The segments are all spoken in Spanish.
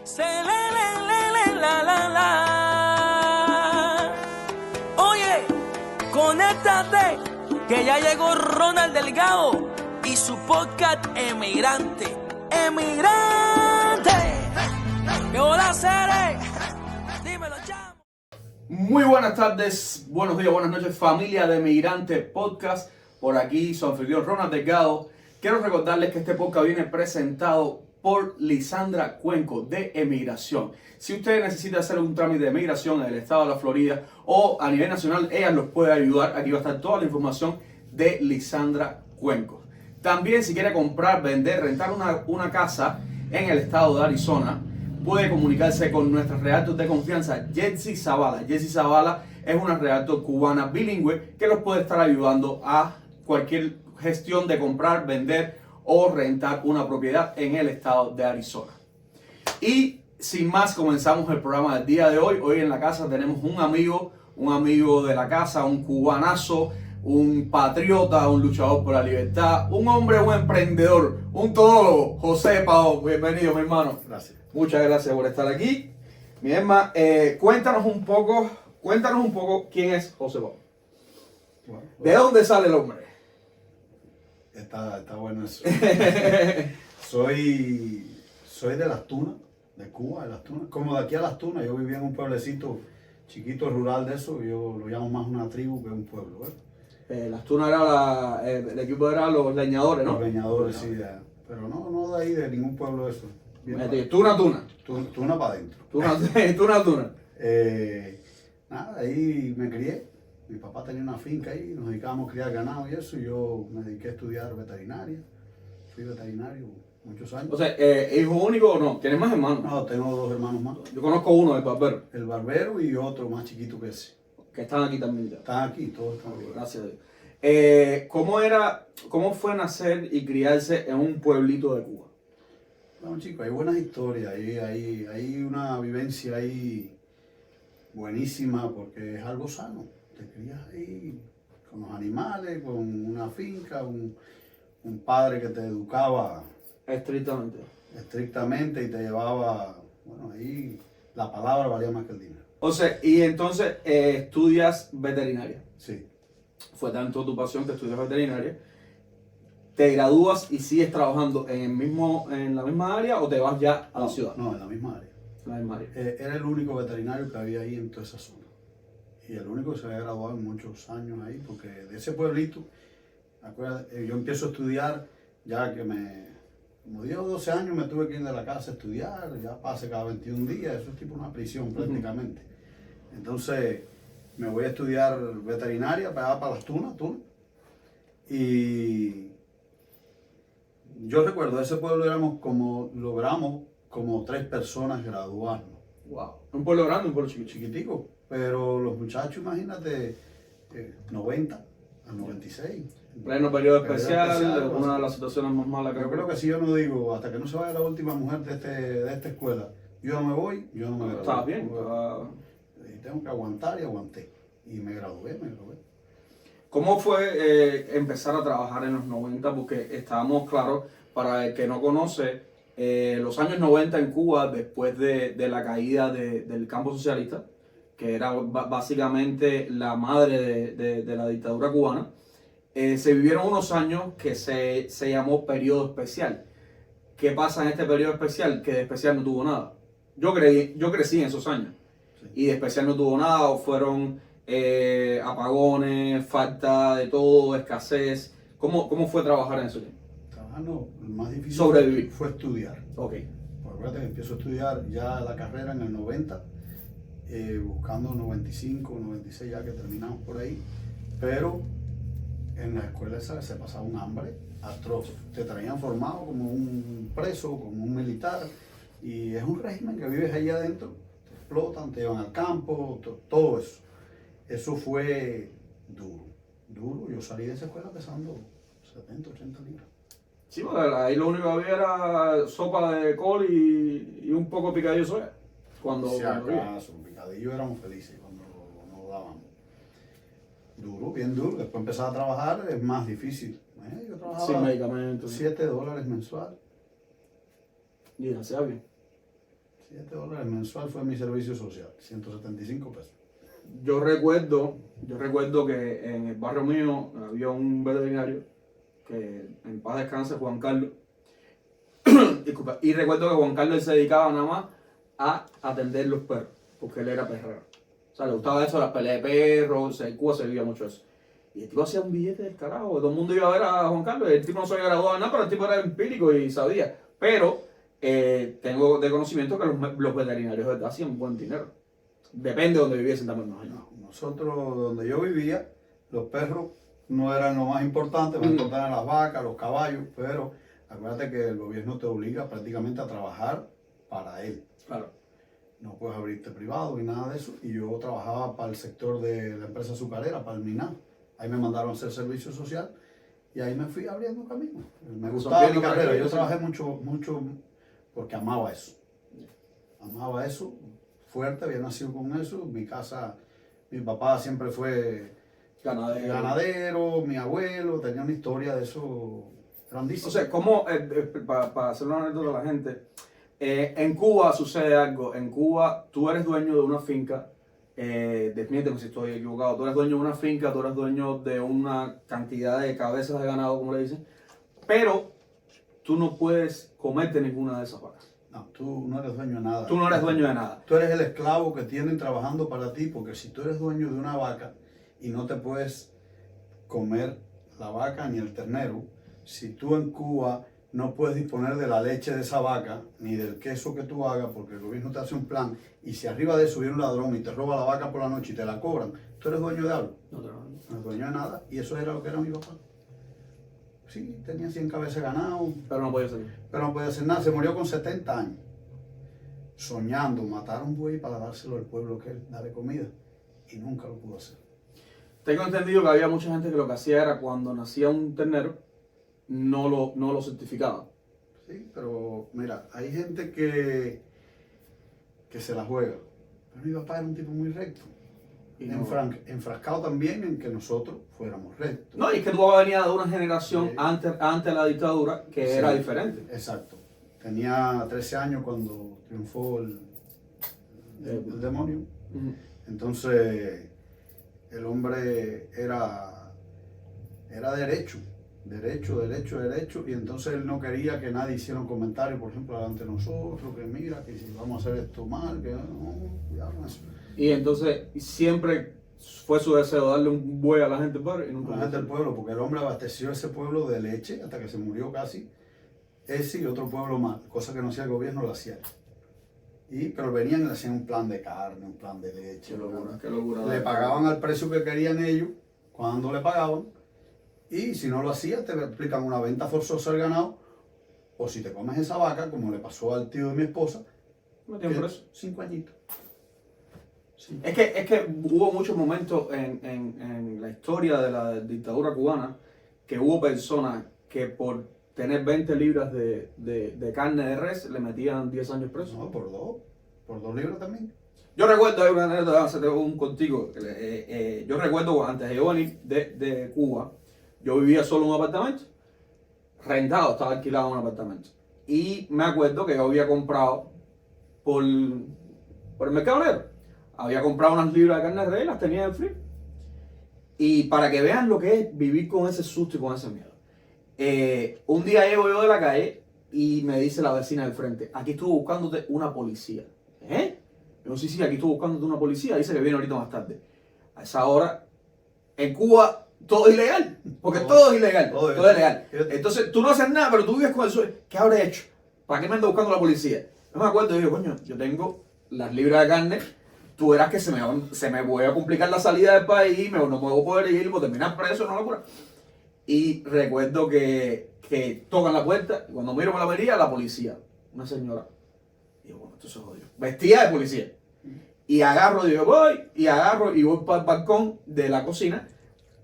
Se la la la. Oye, conéctate, que ya llegó Ronald Delgado y su podcast Emigrante. ¡Emigrante! ¡Qué hola, Cere! Dímelo, chamo. Muy buenas tardes, buenos días, buenas noches, familia de Emigrante Podcast. Por aquí su anfitrión Ronald Delgado. Quiero recordarles que este podcast viene presentado por Lisandra Cuenco de Emigración. Si usted necesita hacer un trámite de emigración en el estado de la Florida o a nivel nacional, ella los puede ayudar. Aquí va a estar toda la información de Lisandra Cuenco. También si quiere comprar, vender, rentar una casa en el estado de Arizona, puede comunicarse con nuestra realtor de confianza, Jessy Zavala. Jessy Zavala es una realtor cubana bilingüe que los puede estar ayudando a cualquier gestión de comprar, vender o rentar una propiedad en el estado de Arizona. Y sin más, comenzamos el programa del día de hoy. Hoy en la casa tenemos un amigo de la casa, un cubanazo, un patriota, un luchador por la libertad, un hombre, un emprendedor, un todólogo, José Pao. Bienvenido, mi hermano. Gracias. Muchas gracias por estar aquí. Mi hermano, cuéntanos un poco quién es José Pao. Bueno, ¿De dónde sale el hombre? está bueno eso. Soy de Las Tunas, de Cuba, de Las Tunas. Como de aquí a Las Tunas, yo vivía en un pueblecito chiquito, rural de eso, yo lo llamo más una tribu que un pueblo. Las Tunas era el equipo era los leñadores, ¿no? Los leñadores, sí, pero no de ahí, de ningún pueblo de eso. Tuna. Tuna para adentro. Tuna. Nada, ahí me crié. Mi papá tenía una finca ahí, nos dedicábamos a criar ganado y eso, y yo me dediqué a estudiar veterinaria. Fui veterinario muchos años. O sea, ¿hijo único o no? ¿Tienes más hermanos? No, tengo dos hermanos más. Yo conozco uno, el barbero, El barbero y otro más chiquito que ese. que están aquí también ya. Están aquí, todos están aquí. Gracias a Dios. ¿Cómo fue nacer y criarse en un pueblito de Cuba? Bueno, chicos, hay buenas historias, hay una vivencia ahí buenísima porque es algo sano. Te crías ahí con los animales, con una finca, un padre que te educaba estrictamente y te llevaba, bueno, ahí la palabra valía más que el dinero. O sea, y entonces estudias veterinaria. Sí. Fue tanto tu pasión que estudias veterinaria. ¿Te gradúas y sigues trabajando en la misma área o te vas ya a la ciudad? No, en la misma área. En la misma área. Era el único veterinario que había ahí en toda esa zona. Y el único que se había graduado en muchos años ahí, porque de ese pueblito, acuérdate, yo empiezo a estudiar, ya que como 10 o 12 años me tuve que ir de la casa a estudiar, ya pase cada 21 días, eso es tipo una prisión prácticamente. Entonces me voy a estudiar veterinaria para Las Tunas, y yo recuerdo, ese pueblo logramos como 3 personas graduarnos. Wow. ¿Un pueblo grande o un pueblo chiquito? Chiquitico, pero los muchachos, imagínate, 90 a 96. En pleno periodo especial, una de las situaciones más malas que Yo creo que si yo no digo, hasta que no se vaya la última mujer de esta escuela, yo no me voy, yo no me gradúo. Está bien. Y tengo que aguantar y aguanté. Y me gradué. ¿Cómo fue empezar a trabajar en los 90? Porque estábamos claros, para el que no conoce, los años 90 en Cuba, después de la caída del campo socialista, que era básicamente la madre de la dictadura cubana, se vivieron unos años que se llamó periodo especial. ¿Qué pasa en este periodo especial? Que de especial no tuvo nada. Yo crecí en esos años. Sí. Y de especial no tuvo nada, o fueron apagones, falta de todo, escasez. ¿Cómo fue trabajar en eso? Trabajando, lo más difícil Sobrevivir. fue estudiar. Ok. Porque acuérdate que empiezo a estudiar ya la carrera en el 90, buscando 95, 96 ya que terminamos por ahí. Pero en la escuela esa se pasaba un hambre atroz. Te traían formado como un preso, como un militar. Y es un régimen que vives ahí adentro. Te explotan, te llevan al campo, todo eso. Eso fue duro. Yo salí de esa escuela pesando 70, 80 libras. Sí, porque ahí lo único que había era sopa de col y un poco de picadillo de soya. Si acaso, un picadillo éramos felices cuando nos dábamos. Duro, bien duro. Después empezar a trabajar es más difícil. Yo trabajaba sin medicamentos. $7 mensual. Y hacía bien. $7 mensual fue mi servicio social, 175 pesos. Yo recuerdo que en el barrio mío había un veterinario que en paz descanse, Juan Carlos. Disculpa. Y recuerdo que Juan Carlos se dedicaba nada más a atender los perros, porque él era perrero. O sea, le gustaba eso, las peleas de perros, en Cuba se vivía mucho eso. Y el tipo hacía un billete del carajo, todo el mundo iba a ver a Juan Carlos, el tipo no se había graduado de nada, pero el tipo era empírico y sabía. Pero tengo de conocimiento que los veterinarios de verdad hacían buen dinero. Depende de donde viviesen también más allá. No, nosotros, donde yo vivía, los perros no eran lo más importante, más importante eran las vacas, los caballos, pero acuérdate que el gobierno te obliga prácticamente a trabajar para él. Claro. No puedes abrirte privado y nada de eso. Y yo trabajaba para el sector de la empresa azucarera, para el MINAL. Ahí me mandaron a hacer servicio social y ahí me fui abriendo camino. Me gustaba mi carrera. Yo trabajé mucho porque amaba eso. Amaba eso, fuerte, había nacido con eso. Mi casa, mi papá siempre fue ganadero, mi abuelo, tenía una historia de eso grandísima. O sea, ¿cómo, para hacer una anécdota a la gente, en Cuba sucede algo? En Cuba tú eres dueño de una finca, desmiénteme si estoy equivocado, tú eres dueño de una finca, tú eres dueño de una cantidad de cabezas de ganado, como le dicen, pero tú no puedes comerte ninguna de esas vacas. No, tú no eres dueño de nada. Tú no eres dueño de nada. Tú eres el esclavo que tienen trabajando para ti, porque si tú eres dueño de una vaca y no te puedes comer la vaca ni el ternero, si tú en Cuba no puedes disponer de la leche de esa vaca ni del queso que tú hagas, porque el gobierno te hace un plan, y si arriba de eso viene un ladrón y te roba la vaca por la noche y te la cobran, tú eres dueño de algo. No eres dueño de nada, y eso era lo que era mi papá. Sí, tenía 100 cabezas de ganado, Pero no podía ser. pero no podía hacer nada. Se murió con 70 años, soñando matar a un buey para dárselo al pueblo que él darle comida, y nunca lo pudo hacer. Tengo entendido que había mucha gente que lo que hacía era cuando nacía un ternero, no lo certificaba. Sí, pero mira, hay gente que se la juega. Pero mi papá era un tipo muy recto. Y no- Enfrascado también en que nosotros fuéramos rectos. No, y es que tú venías de una generación Sí. antes de la dictadura que Sí. era diferente. Exacto. Tenía 13 años cuando triunfó el demonio. Ujú. Entonces, el hombre era derecho, y entonces él no quería que nadie hiciera un comentario, por ejemplo, delante de nosotros, que mira, que si vamos a hacer esto mal, que no, cuidado con eso. Y entonces siempre fue su deseo darle un buey a la gente pobre y nunca La lo gente del hizo. pueblo, porque el hombre abasteció ese pueblo de leche hasta que se murió casi, ese y otro pueblo más, cosa que no hacía el gobierno, lo hacía él. Pero venían y le hacían un plan de carne, un plan de leche. Qué locura, qué locura. Le pagaban al precio que querían ellos, cuando le pagaban, y si no lo hacías, te aplican una venta forzosa al ganado, o si te comes esa vaca, como le pasó al tío de mi esposa, Metían preso. 5 añitos. Sí. Es que hubo muchos momentos en la historia de la dictadura cubana que hubo personas que por tener 20 libras de carne de res le metían 10 años preso. No, por 2 libras también. Yo recuerdo, hay una anécdota, hacer un contigo. Yo recuerdo antes de yo venir de Cuba, yo vivía solo en un apartamento, rentado, estaba alquilado en un apartamento. Y me acuerdo que yo había comprado por el mercado negro. Había comprado unas libras de carne de res y las tenía en frío. Y para que vean lo que es vivir con ese susto y con ese miedo. Un día llego yo de la calle y me dice la vecina del frente, aquí estuvo buscándote una policía. ¿Eh? Yo sí, aquí estuvo buscándote una policía, dice que viene ahorita más tarde. A esa hora, en Cuba, todo es ilegal, porque todo es ilegal, todo es ilegal. Entonces, tú no haces nada, pero tú vives con el sueño. ¿Qué habré hecho? ¿Para qué me anda buscando la policía? No me acuerdo, yo digo, coño, yo tengo las libras de carne, tú verás que se me voy a complicar la salida del país, no me voy a poder ir, voy a terminar preso, no locura. Y recuerdo que tocan la puerta, y cuando miro por la avería, la policía, una señora. Y digo, bueno, esto se jodió. Vestida de policía. Y agarro, digo, voy para el balcón de la cocina,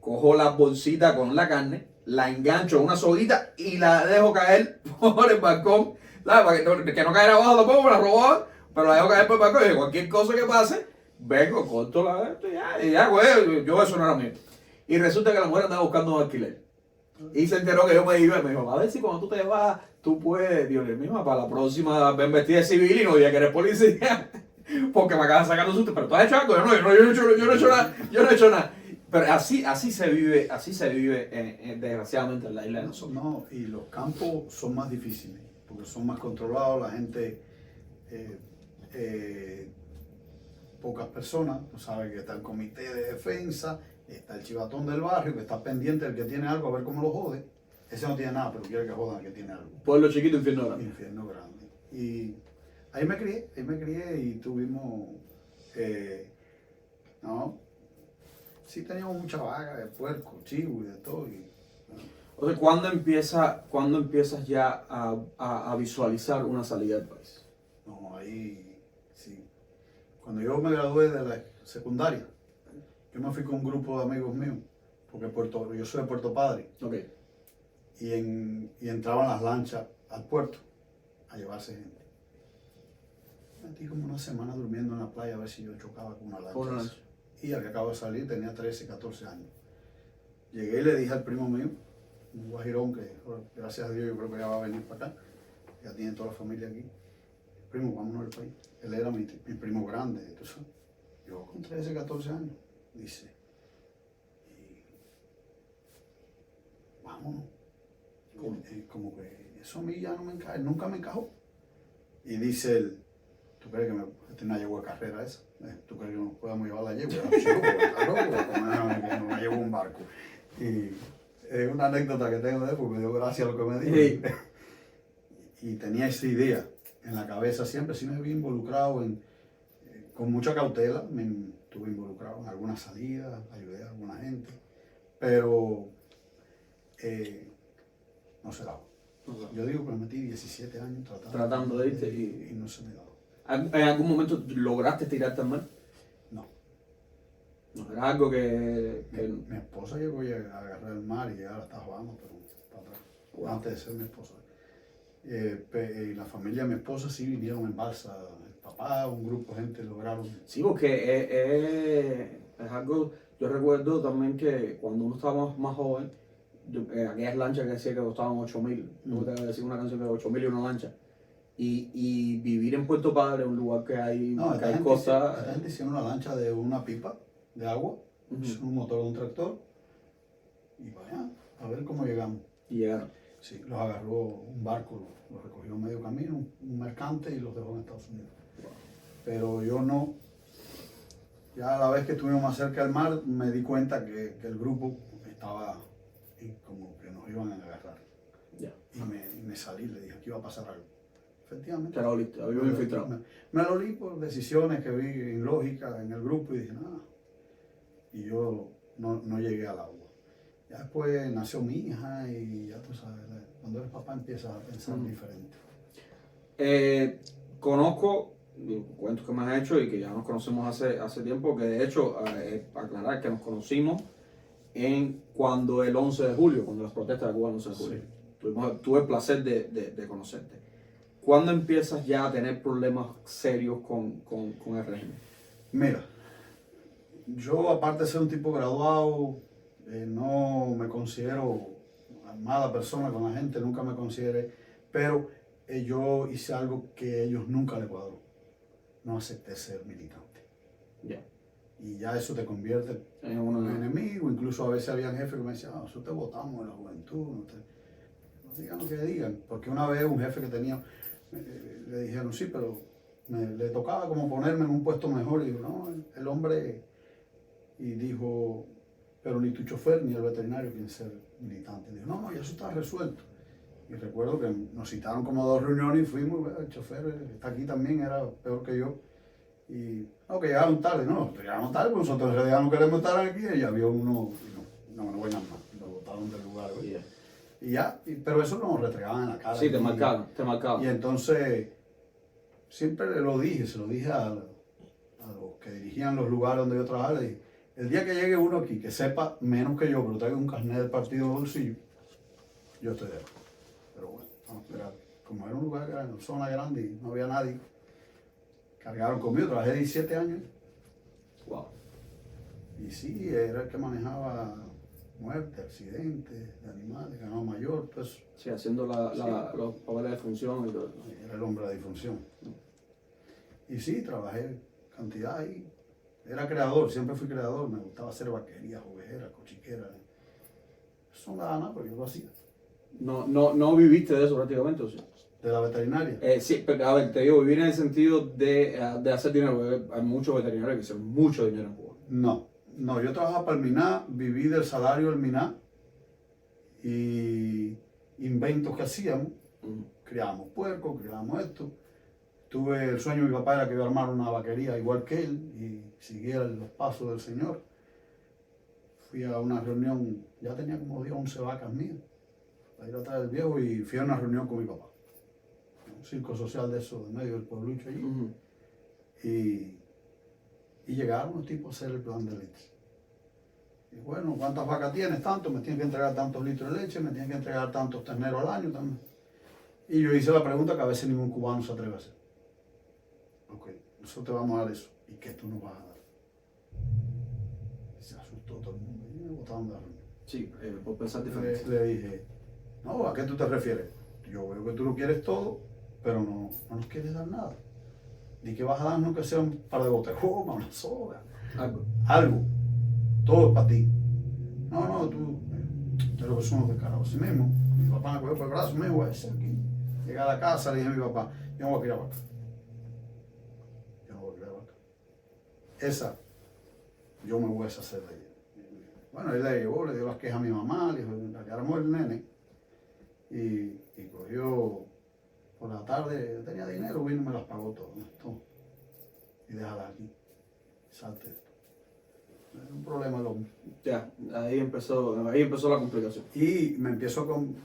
cojo la bolsita con la carne, la engancho en una soguita y la dejo caer por el balcón, ¿sabes? Para que no caiga abajo tampoco, me la robó, pero la dejo caer por el balcón y cualquier cosa que pase, vengo, corto la esto y ya, güey, yo eso no era mío. Y resulta que la mujer andaba buscando un alquiler. Y se enteró que yo me iba y me dijo, a ver si cuando tú te vas, tú puedes, Dios mío, para la próxima ven vestida de civil y no digas que eres policía. Porque me acabas de sacar un susto. Pero tú has hecho algo. Yo no he hecho nada. Yo no he hecho nada. Pero así se vive desgraciadamente en la isla de nosotros. No, y los campos son más difíciles, porque son más controlados, la gente, pocas personas, tú sabes que está el comité de defensa, está el chivatón del barrio, que está pendiente del que tiene algo, a ver cómo lo jode. Ese no tiene nada, pero quiere que jodan al que tiene algo. Pueblo chiquito, infierno grande. Infierno grande. Y ahí me crié y tuvimos, no, sí teníamos mucha vaca de puerco, chivo y de todo. O sea, ¿cuándo empiezas ya a visualizar una salida del país? No, ahí sí. Cuando yo me gradué de la secundaria, yo me fui con un grupo de amigos míos, porque yo soy de Puerto Padre, Ok. y entraban las lanchas al puerto a llevarse gente. Me metí como una semana durmiendo en la playa a ver si yo chocaba con una lancha. Con una lancha. Y al que acabo de salir tenía 13, 14 años. Llegué y le dije al primo mío, un guajirón que gracias a Dios yo creo que ya va a venir para acá, ya tiene toda la familia aquí. Primo, vámonos al país. Él era mi primo grande, entonces yo con 13, 14 años, dice, vámonos. Como que eso a mí ya no me encaja, nunca me encajó. Y dice él, ¿tú crees que esta es una yegua de carrera esa? ¿Tú crees que nos podamos llevar la yegua? No me llevo un barco. Y es una anécdota que tengo de él porque me dio gracia lo que me dijo. Sí. Y tenía esa idea en la cabeza siempre, sí me vi involucrado con mucha cautela, me estuve involucrado en algunas salidas, ayudé a alguna gente, pero no se daba. Yo digo que me metí 17 años Tratando de irte y no se me daba. ¿En algún momento lograste tirarte al mar? No. No, era algo que Mi esposa llegó a agarrar el mar y llegar hasta Bahamas, pero para atrás, Wow. antes de ser mi esposa. Y la familia de mi esposa sí vinieron en balsa, el papá, un grupo de gente lograron. Sí, porque es algo, yo recuerdo también que cuando uno estaba más joven, aquellas lanchas que decía que costaban 8.000, no te voy a decir una canción de 8.000 y una lancha, y vivir en Puerto Padre, un lugar que hay, No, que hay esta cosas. gente hicieron una lancha de una pipa de agua, un motor de un tractor, y vaya, a ver cómo llegamos. Y llegaron. Sí, los agarró un barco, los recogió a medio camino, un mercante y los dejó en Estados Unidos. Pero yo no, ya a la vez que estuvimos más cerca del mar, me di cuenta que el grupo estaba como que nos iban a agarrar. Ya. Y me salí, le dije, aquí va a pasar algo. Efectivamente. Te lo oliste, había un infiltrado. Me lo olí por decisiones que vi ilógicas en el grupo y dije, nada. Y yo no llegué al agua. Ya después nació mi hija y ya tú sabes, cuando eres papá empiezas a pensar diferente. Conozco cuentos que me has hecho y que ya nos conocemos hace tiempo, que de hecho, aclarar que nos conocimos cuando el 11 de julio, cuando las protestas de Cuba el 11 de julio. Sí. Tuve el placer de conocerte. ¿Cuándo empiezas ya a tener problemas serios con el régimen? Mira, yo aparte de ser un tipo graduado, no me considero mala persona con la gente, nunca me consideré, pero yo hice algo que a ellos nunca les cuadró. No acepté ser militante. Ya. Y ya eso te convierte En un enemigo. Incluso a veces había jefes que me decían, nosotros te votamos en la juventud, no digan lo que digan. Porque una vez un jefe que tenía, le dijeron, sí, pero le tocaba como ponerme en un puesto mejor. Y digo, no, el hombre, y dijo, pero ni tu chofer ni el veterinario quieren ser militantes. Dijo, no, ya eso está resuelto. Y recuerdo que nos citaron como a 2 reuniones y fuimos, el chofer que está aquí también era peor que yo. Y no, que llegaron tarde, no, llegaron tarde, pues nosotros en realidad no queremos estar aquí. Y había uno, no vengan más, lo botaron del lugar. Yeah. Y ya, pero eso nos retregaban en la cara. Sí, te marcaban. Y entonces, siempre se lo dije a los que dirigían los lugares donde yo trabajaba, le dije, el día que llegue uno aquí que sepa menos que yo, pero traiga un carnet del partido de bolsillo, yo estoy de acuerdo. Pero bueno, vamos a esperar. Como era un lugar, era una zona grande y no había nadie, cargaron conmigo, trabajé 17 años. Wow. Y sí, era el que manejaba muerte, accidentes de animales, ganado mayor, todo eso. Sí, haciendo los papeles de función y todo eso. Era el hombre de la difunción. Y sí, trabajé cantidad ahí. Era creador, siempre fui creador. Me gustaba hacer vaquerías, ovejeras, cochiqueras. Eso no daba nada, pero yo lo hacía. No viviste de eso prácticamente, ¿o sí? De la veterinaria. Sí, pero a ver, te digo, vivir en el sentido de hacer dinero, porque hay muchos veterinarios que hacen mucho dinero en Cuba. No, yo trabajaba para el MINA, viví del salario del MINA y inventos que hacíamos. Criábamos puercos, criábamos esto. Tuve el sueño de mi papá era que iba a armar una vaquería igual que él y siguiera los pasos del Señor. Fui a una reunión, ya tenía como 10, 11 vacas mías, para ir atrás del viejo y fui a una reunión con mi papá. Un circo social de eso, en medio del pueblucho allí. Y llegaron los tipos a hacer el plan de leche. Y bueno, ¿cuántas vacas tienes? Tanto, me tienen que entregar tantos litros de leche, me tienen que entregar tantos terneros al año también. Y yo hice la pregunta que a veces ningún cubano se atreve a hacer. Ok, nosotros te vamos a dar eso. ¿Y qué tú nos vas a dar? Y se asustó todo el mundo y me botaron de la reunión. Sí, por pensar diferente. Le dije, no, ¿a qué tú te refieres? Yo veo que tú lo quieres todo, pero no nos quieres dar nada. ¿Y qué vas a darnos que sea un par de botes de goma, una soda? Algo. Todo es para ti. No, tú eres lo que somos descarados. Así mismo, mi papá me cogió por el brazo, me dijo, ese aquí. Llegué a la casa, le dije a mi papá, yo no voy a criar vaca. Yo no voy a criar vaca. Esa, yo me voy a deshacer de ella. Bueno, él la llevó, le dio las quejas a mi mamá, le dijo, que armó el nene. Y cogió, por la tarde, tenía dinero, vino y me las pagó todo. Y déjala aquí, salte esto. Es un problema el hombre. Ya, ahí empezó la complicación. Y me empiezo con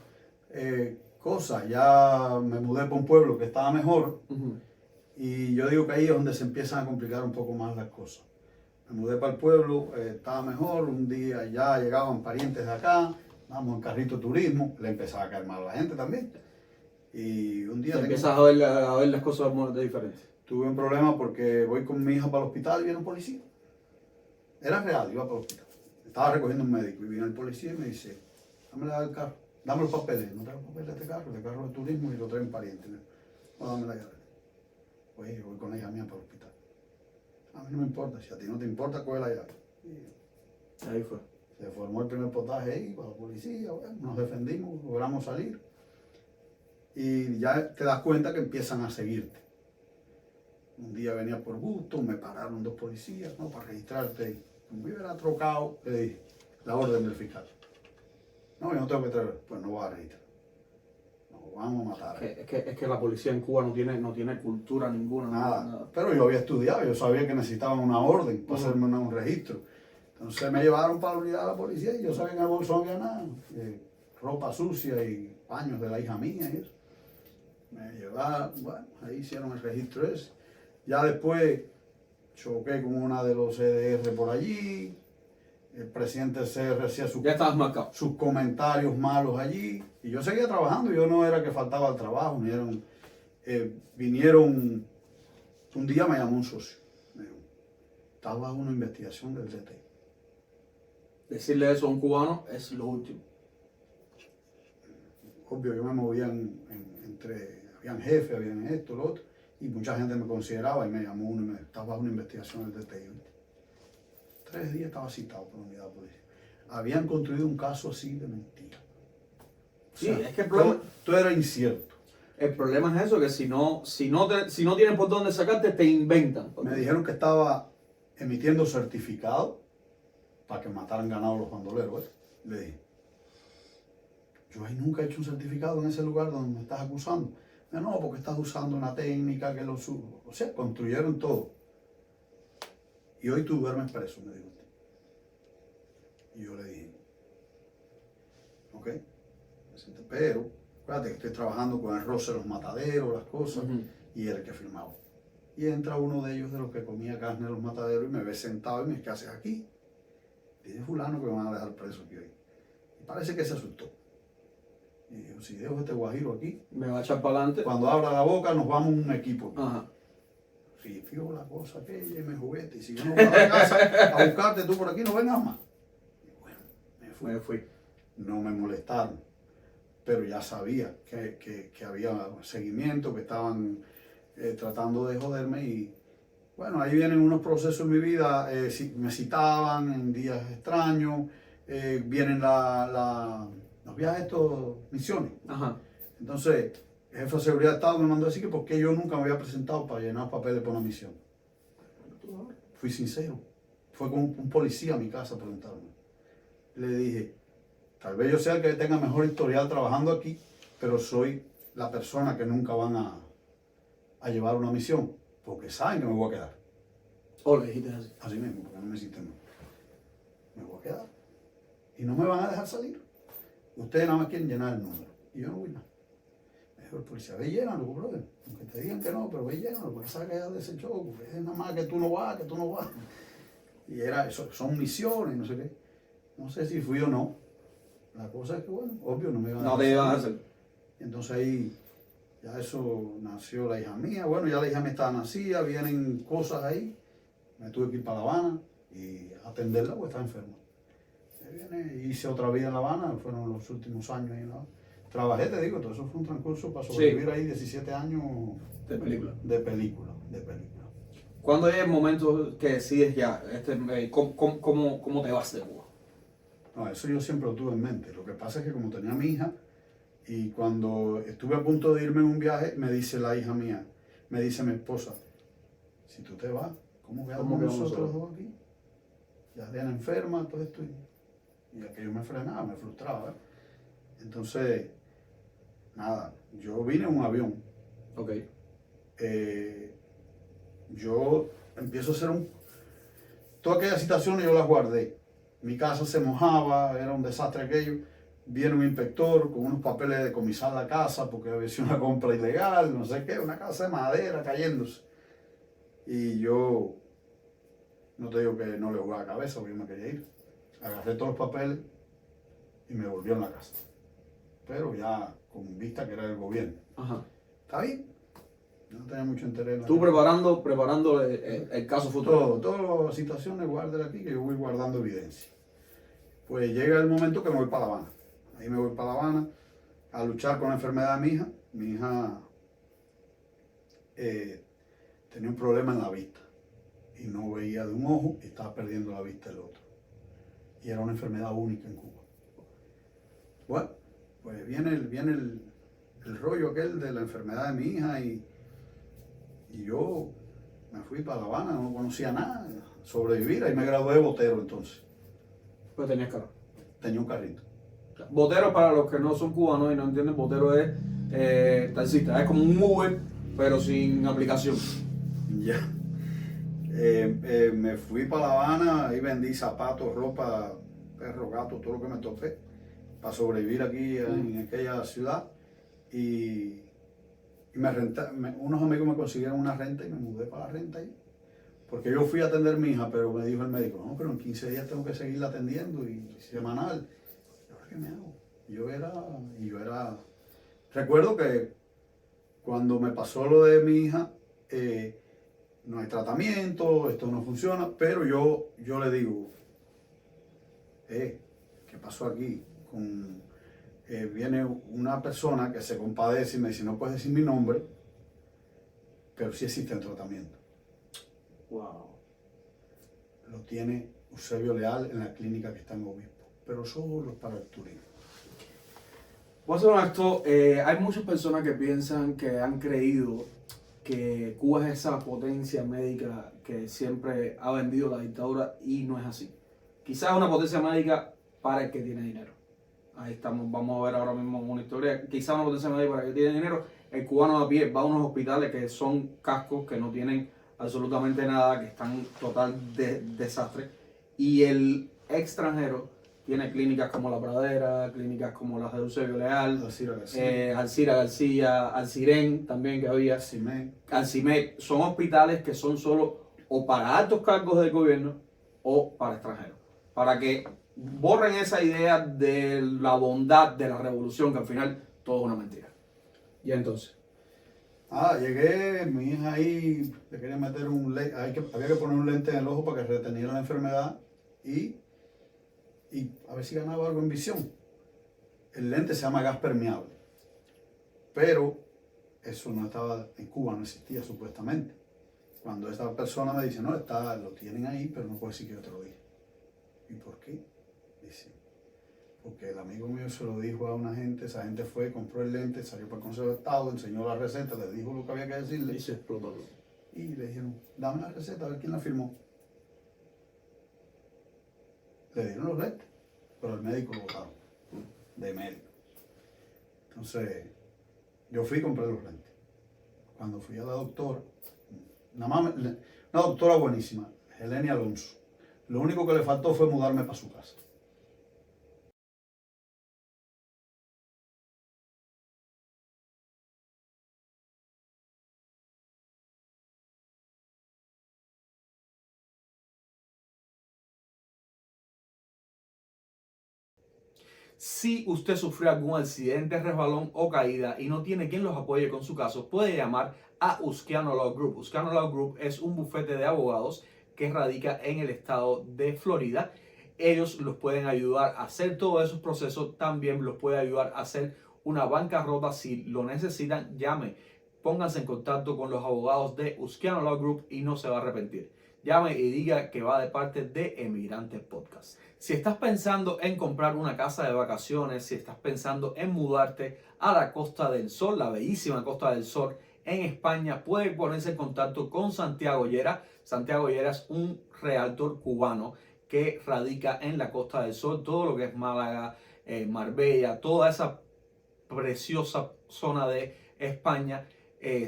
cosas, ya me mudé para un pueblo que estaba mejor. Y yo digo que ahí es donde se empiezan a complicar un poco más las cosas. Me mudé para el pueblo, estaba mejor, un día ya llegaban parientes de acá, vamos en carrito de turismo, le empezaba a caer mal a la gente también. Y un día... Empiezas a ver las cosas de diferentes. Tuve un problema porque voy con mi hija para el hospital y viene un policía. Era real, iba para el hospital. Estaba recogiendo un médico y vino el policía y me dice, dame el carro, dame los papeles. No traigo papeles de este carro de turismo y lo traigo un pariente. No, dame la llave. Pues yo voy con la hija mía para el hospital. A mí no me importa, si a ti no te importa, coge la llave. Y ahí fue. se formó el primer potaje ahí para la policía, bueno, nos defendimos, logramos salir. Y ya te das cuenta que empiezan a seguirte. Un día venía por gusto, me pararon 2 policías, ¿no? Para registrarte. Como yo era trocado, le dije, la orden del fiscal. No, yo no tengo que traer, pues no voy a registrar. Nos vamos a matar. Es que la policía en Cuba no tiene cultura ninguna. Nada. Pero yo había estudiado, yo sabía que necesitaban una orden para hacerme un registro. Entonces me llevaron para la unidad de la policía y yo sabía que en el bolso no había nada. Ropa sucia y paños de la hija mía y eso. Me llevaron, bueno, ahí hicieron el registro ese. Ya después choqué con una de los CDR por allí. El presidente del CDR hacía Ya estabas marcado. sus comentarios malos allí. Y yo seguía trabajando. Yo no era que faltaba al trabajo. Vinieron, un día me llamó un socio. Me dijo, estaba bajo una investigación del DT. Decirle eso a un cubano es lo último. Obvio, yo me movía entre, habían jefes, habían esto, lo otro. Y mucha gente me consideraba y me llamó uno y me dijo, estaba bajo una investigación del DT. 3 días estaba citado por la unidad de policía. Habían construido un caso así de mentira. Sí, o sea, es que el problema... todo era incierto. El problema es eso, que si no tienen por dónde sacarte, te inventan. Me dijeron que estaba emitiendo certificados para que mataran ganado los bandoleros. Le dije, yo ahí nunca he hecho un certificado en ese lugar donde me estás acusando. No, porque estás usando una técnica que lo subo. O sea, construyeron todo. Y hoy tú duermes preso, me dijo usted. Y yo le dije, ok, pero, espérate que estoy trabajando con el roce de los mataderos, las cosas, y él que firmaba. Y entra uno de ellos de los que comía carne de los mataderos y me ve sentado y me dice, ¿qué haces aquí? Dice fulano que me van a dejar preso aquí hoy. Y parece que se asustó. Y dijo, si dejo este guajiro aquí, me va a echar para adelante. Cuando abra la boca nos vamos un equipo. Ajá. Sí, fijo la cosa aquella y me juguete. Y si yo no voy a la casa a buscarte tú por aquí, no vengas más. Y bueno, me Fui. No me molestaron, pero ya sabía que había seguimiento, que estaban tratando de joderme y bueno, ahí vienen unos procesos en mi vida, me citaban en días extraños, vienen los viajes estos, misiones. Ajá. Entonces, el jefe de seguridad de Estado me mandó a decir que por qué yo nunca me había presentado para llenar papeles por una misión. Fui sincero. Fue con un policía a mi casa a preguntarme. Le dije, tal vez yo sea el que tenga mejor historial trabajando aquí, pero soy la persona que nunca van a llevar una misión, porque saben que me voy a quedar. ¿O le dijiste así? Así mismo, porque no me hiciste más. Me voy a quedar. Y no me van a dejar salir. Ustedes nada más quieren llenar el número. Y yo no voy nada. Me dijo el policía, ve llénalo, brother. Aunque te digan que no, pero ve llénalo, porque sabes que ya de ese show, es nada más que tú no vas, que tú no vas. Y era eso, son misiones, no sé qué. No sé si fui o no. La cosa es que, bueno, obvio no me iban a No te iban a hacer. Y entonces ahí, ya eso nació la hija mía. Bueno, ya la hija mía estaba nacida, vienen cosas ahí. Me tuve que ir para La Habana y atenderla porque estaba enferma. Hice otra vida en La Habana, fueron los últimos años ahí en La Habana. Trabajé, te digo, todo eso fue un transcurso para sobrevivir ahí 17 años De película. de película. ¿Cuándo es el momento que decides ya, cómo te vas de Cuba? No, eso yo siempre lo tuve en mente. Lo que pasa es que como tenía a mi hija y cuando estuve a punto de irme en un viaje, me dice la hija mía, me dice mi esposa, si tú te vas, ¿cómo quedamos nosotros dos aquí? Ya Diana enferma, todo esto. Y aquello me frenaba, me frustraba. ¿Eh? Entonces, nada, yo vine en un avión. Ok. Yo empiezo a hacer todas aquellas situaciones yo las guardé. Mi casa se mojaba, era un desastre aquello. Viene un inspector con unos papeles de decomisar la casa porque había sido una compra ilegal, no sé qué, una casa de madera cayéndose. Y yo, no te digo que no le jugué a la cabeza porque yo me quería ir. Agarré todos los papeles y me volvió a la casa. Pero ya con vista que era del gobierno. Ajá. ¿Está bien? No tenía mucho interés en la Tú vida. preparando el caso futuro. Todas las situaciones guardan aquí que yo voy guardando evidencia. Pues llega el momento que me voy para La Habana. Ahí me voy para La Habana a luchar con la enfermedad de mi hija. Mi hija tenía un problema en la vista y no veía de un ojo y estaba perdiendo la vista del otro. Y era una enfermedad única en Cuba. Bueno, pues viene el rollo aquel de la enfermedad de mi hija y yo me fui para La Habana, no conocía nada, sobrevivir, ahí me gradué de botero entonces. Pues tenías carro. Tenía un carrito. Botero, para los que no son cubanos y no entienden, botero es taxista, es como un Uber, pero sin aplicación. Ya. Me fui para La Habana, ahí vendí zapatos, ropa, perro, gato, todo lo que me topé, para sobrevivir aquí en aquella ciudad. Y unos amigos me consiguieron una renta y me mudé para la renta ahí. Porque yo fui a atender a mi hija, pero me dijo el médico, no, pero en 15 días tengo que seguirla atendiendo y semanal. ¿Y ahora qué me hago? Yo era... Recuerdo que cuando me pasó lo de mi hija, no hay tratamiento, esto no funciona, pero yo le digo, ¿qué pasó aquí? Viene una persona que se compadece y me dice, no puedes decir mi nombre, pero sí existe el tratamiento. Wow. Lo tiene Eusebio Leal en la clínica que está en Obispo, pero solo para el turismo. Voy a hacer un acto. Hay muchas personas que piensan que han creído que Cuba es esa potencia médica que siempre ha vendido la dictadura y no es así. Quizás es una potencia médica para el que tiene dinero. Ahí estamos, vamos a ver ahora mismo una historia. Quizás una potencia médica para el que tiene dinero. El cubano a pie va a unos hospitales que son cascos, que no tienen absolutamente nada, que están en total desastre. Y el extranjero tiene clínicas como La Pradera, clínicas como las de Eusebio Leal, Alcira García, Alcirén también que había, Alcimec. Son hospitales que son solo o para altos cargos del gobierno o para extranjeros. Para que borren esa idea de la bondad de la revolución, que al final todo es una mentira. Y entonces, llegué, mi hija ahí le quería meter había que poner un lente en el ojo para que reteniera la enfermedad y y a ver si ganaba algo en visión. El lente se llama gas permeable, pero eso no estaba, en Cuba no existía supuestamente. Cuando esta persona me dice, no, lo tienen ahí, pero no puedo decir que yo te lo dije. ¿Y por qué? Dice, porque el amigo mío se lo dijo a una gente, esa gente fue, compró el lente, salió para el Consejo de Estado, enseñó la receta, le dijo lo que había que decirle. Y se explotó. Y le dijeron, dame la receta, a ver quién la firmó. Le dieron los lentes, pero el médico lo botaron, de médico. Entonces, yo fui y compré los lentes. Cuando fui a la doctora, una doctora buenísima, Helenia Alonso. Lo único que le faltó fue mudarme para su casa. Si usted sufrió algún accidente, resbalón o caída y no tiene quien los apoye con su caso, puede llamar a Usquiano Law Group. Usquiano Law Group es un bufete de abogados que radica en el estado de Florida. Ellos los pueden ayudar a hacer todos esos procesos. También los puede ayudar a hacer una bancarrota si lo necesitan. Llame, pónganse en contacto con los abogados de Usquiano Law Group y no se va a arrepentir. Llame y diga que va de parte de Emigrantes Podcast. Si estás pensando en comprar una casa de vacaciones, si estás pensando en mudarte a la Costa del Sol, la bellísima Costa del Sol en España, puede ponerse en contacto con Santiago Llera. Santiago Llera es un realtor cubano que radica en la Costa del Sol, todo lo que es Málaga, Marbella, toda esa preciosa zona de España.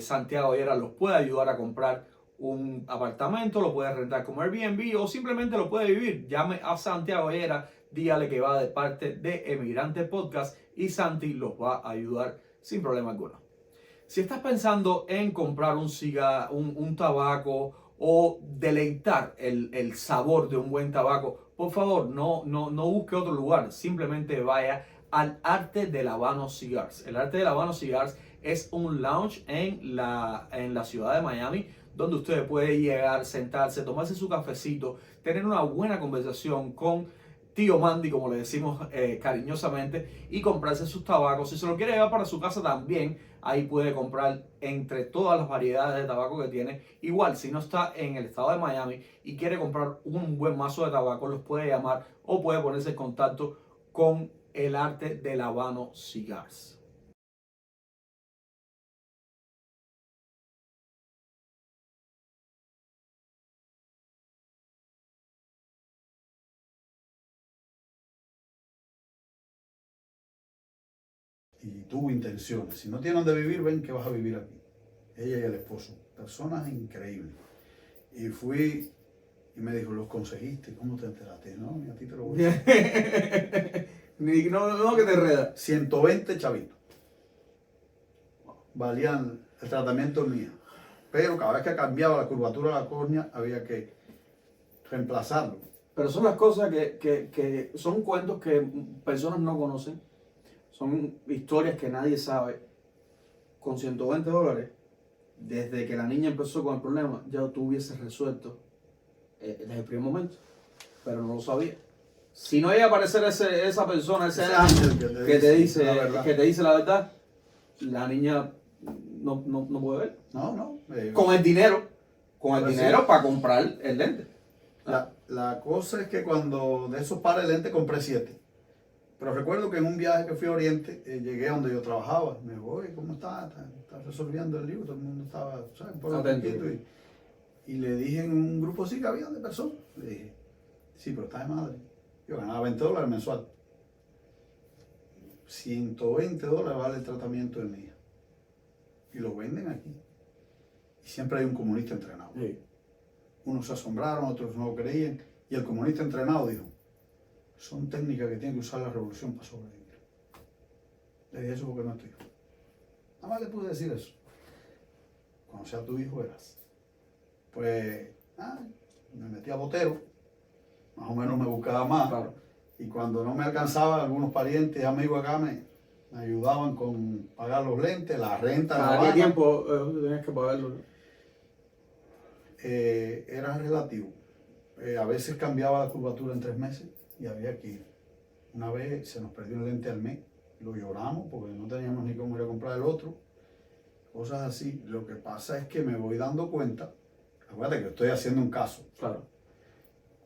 Santiago Llera los puede ayudar a comprar un apartamento, lo puede rentar como Airbnb o simplemente lo puede vivir. Llame a Santiago Llera, dígale que va de parte de Emigrante Podcast y Santi los va a ayudar sin problema alguno. Si estás pensando en comprar un tabaco o deleitar el sabor de un buen tabaco, por favor no busque otro lugar, simplemente vaya al Arte del Habano Cigars. El Arte del Habano Cigars es un lounge en la ciudad de Miami, donde usted puede llegar, sentarse, tomarse su cafecito, tener una buena conversación con Tío Mandy, como le decimos cariñosamente, y comprarse sus tabacos. Si se lo quiere llevar para su casa también, ahí puede comprar entre todas las variedades de tabaco que tiene. Igual, si no está en el estado de Miami y quiere comprar un buen mazo de tabaco, los puede llamar o puede ponerse en contacto con el Arte del Habano Cigars. Y tuvo intenciones. Si no tienen donde vivir, ven que vas a vivir aquí. Ella y el esposo. Personas increíbles. Y fui y me dijo, ¿los conseguiste? ¿Cómo te enteraste? No, a ti te lo voy a decir. no que te enreda. 120 chavitos. Valían el tratamiento mío. Pero cada vez que cambiaba la curvatura de la córnea, había que reemplazarlo. Pero son las cosas que son cuentos que personas no conocen. Son historias que nadie sabe. Con $120, desde que la niña empezó con el problema, ya tú hubieses resuelto desde el primer momento. Pero no lo sabía. Si no llega a aparecer esa persona, ese ángel que te dice la verdad, la niña no puede ver. No. Con el dinero para comprar el lente. La cosa es que cuando de esos pares de lentes compré 7. Pero recuerdo que en un viaje que fui a Oriente, llegué a donde yo trabajaba. Me dijo, oye, ¿cómo estás? ¿Estás resolviendo el libro? Todo el mundo estaba, ¿sabes? Un poco atento. Y le dije en un grupo así que había de personas. Le dije, sí, pero está de madre. Yo ganaba $20 mensual. $120 vale el tratamiento de mi hija. Y lo venden aquí. Y siempre hay un comunista entrenado. Sí. Unos se asombraron, otros no lo creían. Y el comunista entrenado dijo, son técnicas que tiene que usar la revolución para sobrevivir. Le dije eso porque no es tu hijo. Nada más le pude decir eso. Cuando sea tu hijo eras. Pues, me metí a botero. Más o menos me buscaba más. Claro. Y cuando no me alcanzaba, algunos parientes, amigos acá me ayudaban con pagar los lentes, la renta. ¿Cada qué tiempo tenías que pagarlo? Era relativo. A veces cambiaba la curvatura en 3 meses y había que ir. Una vez se nos perdió un lente al mes, lo lloramos porque no teníamos ni cómo ir a comprar el otro, cosas así. Lo que pasa es que me voy dando cuenta, acuérdate que estoy haciendo un caso, Claro.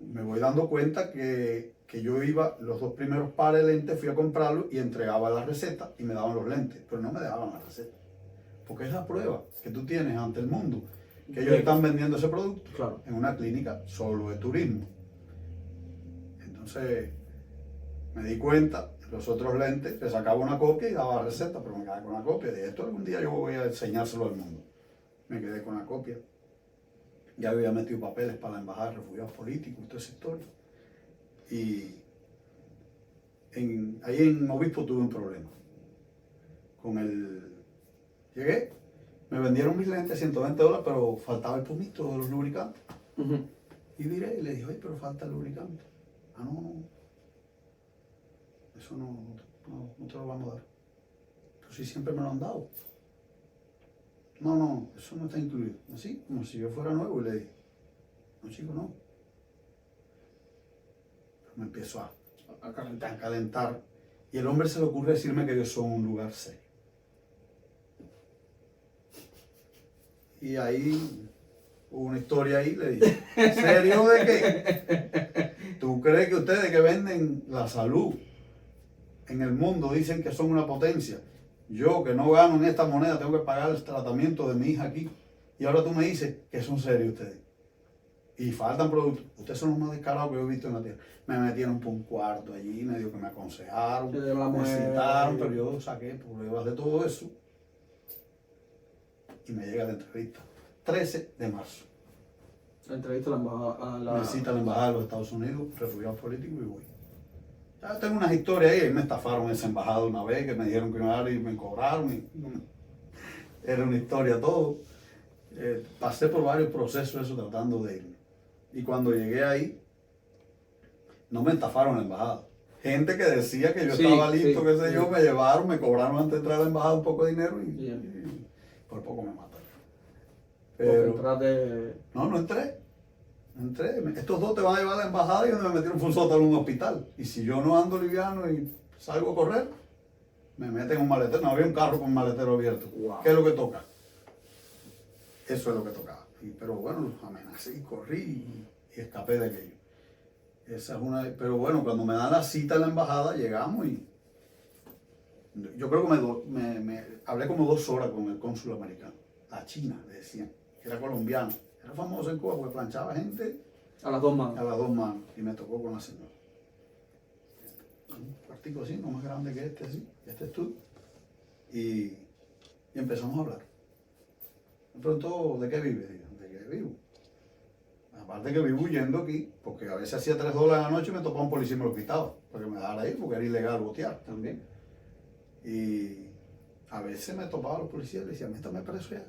me voy dando cuenta que yo iba, los 2 primeros pares de lentes fui a comprarlos y entregaba la receta y me daban los lentes, pero no me dejaban la receta. Porque es la prueba que tú tienes ante el mundo, que ellos están vendiendo ese producto Claro. en una clínica solo de turismo. Entonces me di cuenta, los otros lentes, le sacaba una copia y daba la receta, pero me quedaba con una copia. De esto algún día yo voy a enseñárselo al mundo. Me quedé con la copia. Ya había metido papeles para la embajada de refugiados políticos y toda esa historia. Y ahí en Obispo tuve un problema. Llegué, me vendieron mis lentes, $120, pero faltaba el pomito de los lubricantes. Y miré y le dije, oye, pero falta el lubricante. Ah, no. Eso no te lo vamos a dar. Pero sí, siempre me lo han dado. No, eso no está incluido. Así, como si yo fuera nuevo, y le dije, no, chico, no. Pero me empiezo a calentar. Y el hombre se le ocurre decirme que yo soy un lugar serio. Y ahí hubo una historia ahí, le dije, ¿serio de qué? ¿Tú crees que ustedes que venden la salud en el mundo dicen que son una potencia? Yo que no gano en esta moneda tengo que pagar el tratamiento de mi hija aquí. Y ahora tú me dices que son serios ustedes. Y faltan productos. Ustedes son los más descarados que yo he visto en la tierra. Me metieron por un cuarto allí, medio que me aconsejaron, me citaron, pero yo saqué pruebas de todo eso. Y me llega la entrevista. 13 de marzo. La entrevista a la embajada. Me cita la embajada de los Estados Unidos, refugiados políticos, y voy. Ya tengo unas historias ahí, me estafaron esa embajada una vez, que me dijeron que iba a dar y me cobraron. Era una historia todo. Pasé por varios procesos eso tratando de irme. Y cuando llegué ahí, no me estafaron en la embajada. Gente que decía que yo estaba listo, qué sé yo, me llevaron, me cobraron antes de entrar a la embajada un poco de dinero y por poco me mataron. Pero no entré. Estos dos te van a llevar a la embajada y me metieron un sótano en un hospital. Y si yo no ando liviano y salgo a correr, me meten en un maletero. No había un carro con un maletero abierto. Wow. ¿Qué es lo que toca? Eso es lo que tocaba. Pero bueno, amenacé y corrí y escapé de aquello. Esa es una. Pero bueno, cuando me dan la cita en la embajada, llegamos y yo creo que me hablé como 2 horas con el cónsul americano. La China, le decían, que era colombiano. Era famoso en Cuba porque planchaba gente a las 2 manos. A las 2 manos. Y me tocó con la señora. Un cuartico así, no más grande que este, así. Este es tú. Y empezamos a hablar. Me preguntó, ¿de qué vives? Digo, ¿de qué vivo? Aparte que vivo huyendo aquí, porque a veces hacía $3 a la noche y me topaba un policía y me lo quitaba, para que me dejara ir, porque era ilegal botear. También. Y a veces me topaba a los policías y le decía, métame preso ya.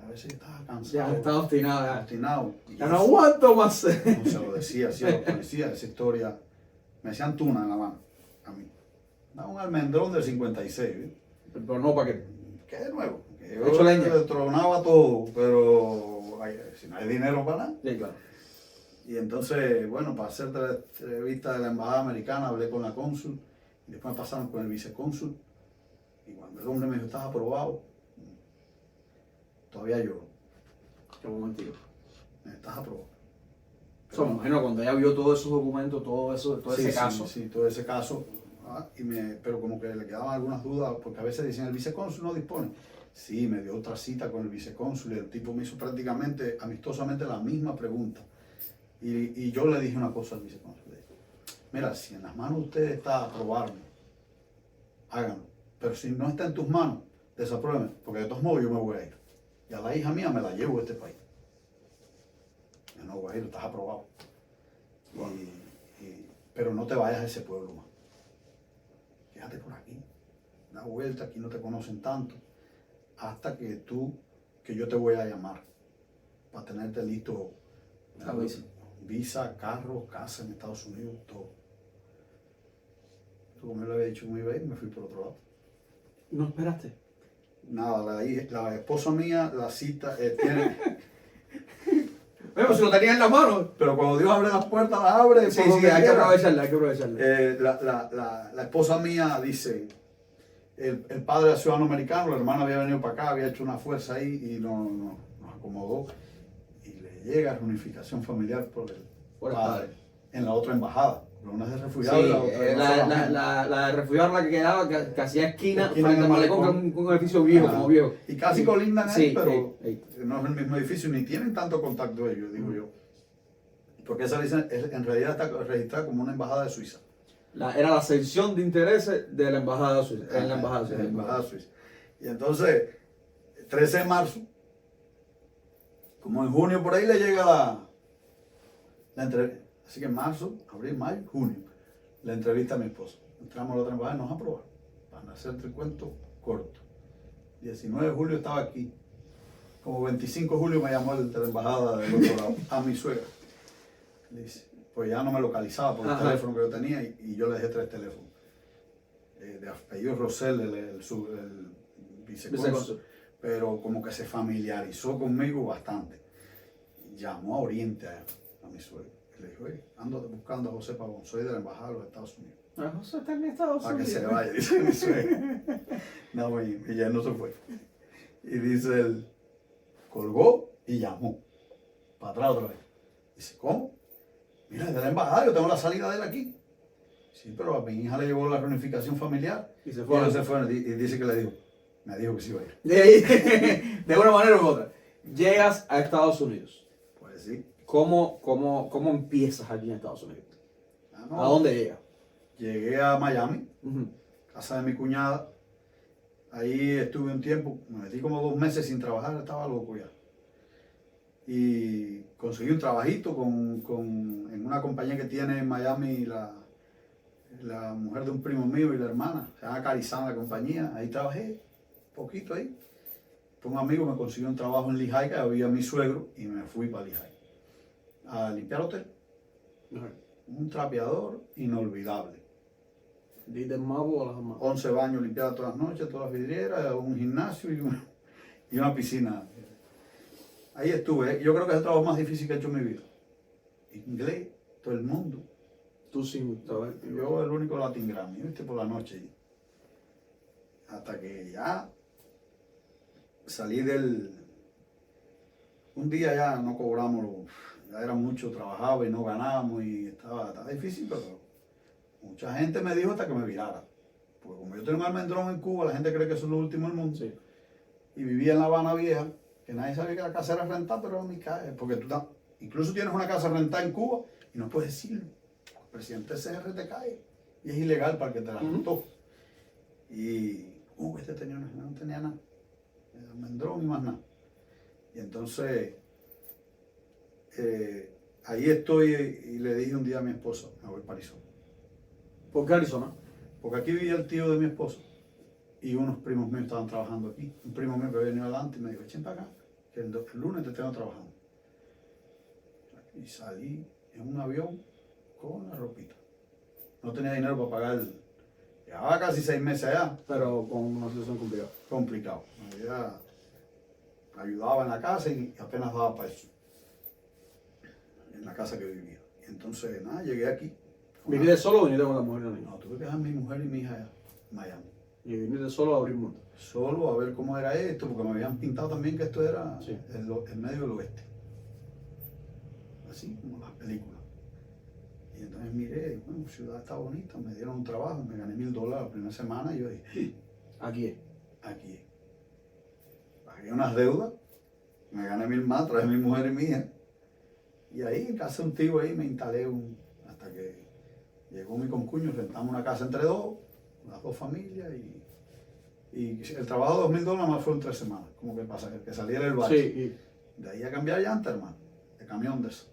A veces estaba cansado. Ya estaba obstinado. Obstinado. Ya no aguanto más. No se lo decía así a los policías, esa historia. Me decían tuna en la mano, a mí. Daba un almendrón del 56, ¿eh? Pero no, ¿para qué? ¿Qué de nuevo? Que Hecho yo leña. tronaba todo, pero si no hay dinero para nada. Sí, claro. Y entonces, bueno, para hacer la entrevista de la embajada americana, hablé con la cónsul, y después me pasaron con el vicecónsul, y cuando el hombre me dijo, ¿estás aprobado? Todavía lloro. Qué momentito. ¿Estás aprobado? So, me imagino cuando ella vio todos esos documentos, todo ese caso. Sí, todo ese caso. Pero como que le quedaban algunas dudas, porque a veces dicen, el vicecónsul no dispone. Sí, me dio otra cita con el vicecónsul y el tipo me hizo prácticamente, amistosamente, la misma pregunta. Y yo le dije una cosa al vicecónsul. Mira, si en las manos de ustedes está aprobarme, háganlo. Pero si no está en tus manos, desaprueben, porque de todos modos yo me voy a ir. Y a la hija mía me la llevo a este país. Yo no voy a ir, estás aprobado. Bueno. Pero no te vayas a ese pueblo más. Quédate por aquí. Da vuelta, aquí no te conocen tanto. Hasta que yo te voy a llamar para tenerte listo. Visa, carro, casa en Estados Unidos, todo. Como yo le había dicho que me iba a ir, me fui por otro lado. ¿No esperaste? Nada, la esposa mía, la cita, tiene... Oye, pues si lo tenías en la mano. Pero cuando Dios abre las puertas, las abre. Sí, por sí, donde hay que quiera. aprovecharla, hay que aprovecharla. La esposa mía dice, el padre era ciudadano americano, la hermana había venido para acá, había hecho una fuerza ahí y nos acomodó. Y le llega reunificación familiar por el padre en la otra embajada. Una es de refugiados y la otra la de refugiados, la que quedaba, que hacía esquina Esquina frente en al el malecón, malecón. con un edificio viejo, Ajá. como viejo. Y casi colindan ahí, Sí, pero sí. no es el mismo edificio, ni tienen tanto contacto ellos, digo yo. Porque esa en realidad está registrada como una embajada de Suiza. Era la sección de intereses de la embajada suiza. En la embajada En suiza. la embajada suiza. Y entonces, 13 de marzo, como en junio por ahí le llega la entrevista. Así que en marzo, abril, mayo, junio, la entrevista a mi esposa. Entramos a la otra embajada y nos aprobaron. Para hacerte el cuento corto. 19 de julio estaba aquí. Como 25 de julio me llamó el de la embajada del otro lado, a mi suegra. Le dice, pues ya no me localizaba por el Ajá. teléfono que yo tenía y yo le dejé 3 teléfonos. De apellido Rosell, el vicecónsul, Vicecónsul. pero como que se familiarizó conmigo bastante. Llamó a Oriente a mi suegra. Y le dijo, oye, ando buscando a José Pavón, soy de la embajada de los Estados Unidos. Ah, José está en Estados Para que Unidos. se vaya, dice mi suegra. No, y ya no se fue. Y dice él, colgó y llamó. Para atrás otra vez. Dice, ¿cómo? Mira, es de la embajada, yo tengo la salida de él aquí. Sí, pero a mi hija le llevó la reunificación familiar. Y se Y fue. él se fue y dice que le dijo, me dijo que sí iba a ir. De una manera u otra. Llegas a Estados Unidos. Pues sí. ¿Cómo empiezas aquí en Estados Unidos? Ah, no. ¿A dónde llegas? Llegué a Miami, Ujú. casa de mi cuñada. Ahí estuve un tiempo, me metí como 2 meses sin trabajar, estaba loco ya. Y conseguí un trabajito en una compañía que tiene en Miami la mujer de un primo mío y la hermana. Se llama Carizán la compañía. Ahí trabajé, poquito ahí. Pues un amigo me consiguió un trabajo en Lehigh, que había mi suegro, y me fui para Lehigh a limpiar hotel. Ajá. Un trapeador inolvidable. ¿Diste el mago o las manos? 11 baños limpiados todas las noches, todas las vidrieras, un gimnasio y una piscina. Ahí estuve. Yo creo que es el trabajo más difícil que he hecho en mi vida. Inglés, todo el mundo. Tú sin saber. Yo el único Latin Grammy, ¿viste? Por la noche. Hasta que ya salí un día ya no cobramos, ya era mucho, trabajaba y no ganábamos y estaba difícil, pero mucha gente me dijo hasta que me virara. Porque como yo tengo un almendrón en Cuba, la gente cree que eso es lo último del mundo. Sí. Y vivía en La Habana Vieja, que nadie sabía que la casa era rentada, pero era mi casa. Porque incluso tienes una casa rentada en Cuba y no puedes decirlo. El presidente CR te cae y es ilegal para que te la rentó. Y este no tenía nada. El almendrón y más nada. Y entonces, ahí estoy y le dije un día a mi esposa, me voy para Arizona. ¿Por qué Arizona? Porque aquí vivía el tío de mi esposa y unos primos míos estaban trabajando aquí. Un primo mío que había venido adelante y me dijo, echen para acá, que el lunes te tengo trabajando. Y salí en un avión con la ropita. No tenía dinero para pagar. Llevaba casi 6 meses allá. Pero con una situación complicada. Complicado. Ayudaba en la casa y apenas daba para eso. En la casa que vivía. Y entonces, nada, llegué aquí. ¿Viniste solo o viniste con la mujer y los niños? No, tuve que dejar a mi mujer y mi hija allá, en Miami. Y viniste solo a abrir mundo. Solo a ver cómo era esto, porque me habían pintado también que esto era Sí. el medio del oeste. Así como las películas. Y entonces miré, bueno, ciudad está bonita, me dieron un trabajo, me gané $1000 la primera semana y yo dije, Aquí es. aquí es. Pagué unas deudas, me gané 1000 más, traje a mi mujer y mi hija. Y ahí, en casa de un tío ahí, me instalé hasta que llegó mi concuño, rentamos una casa entre las dos familias y el trabajo de $2000 más fue en 3 semanas, como que pasa, que saliera el bache. Sí, y De ahí a cambiar llanta, hermano, de camión de eso.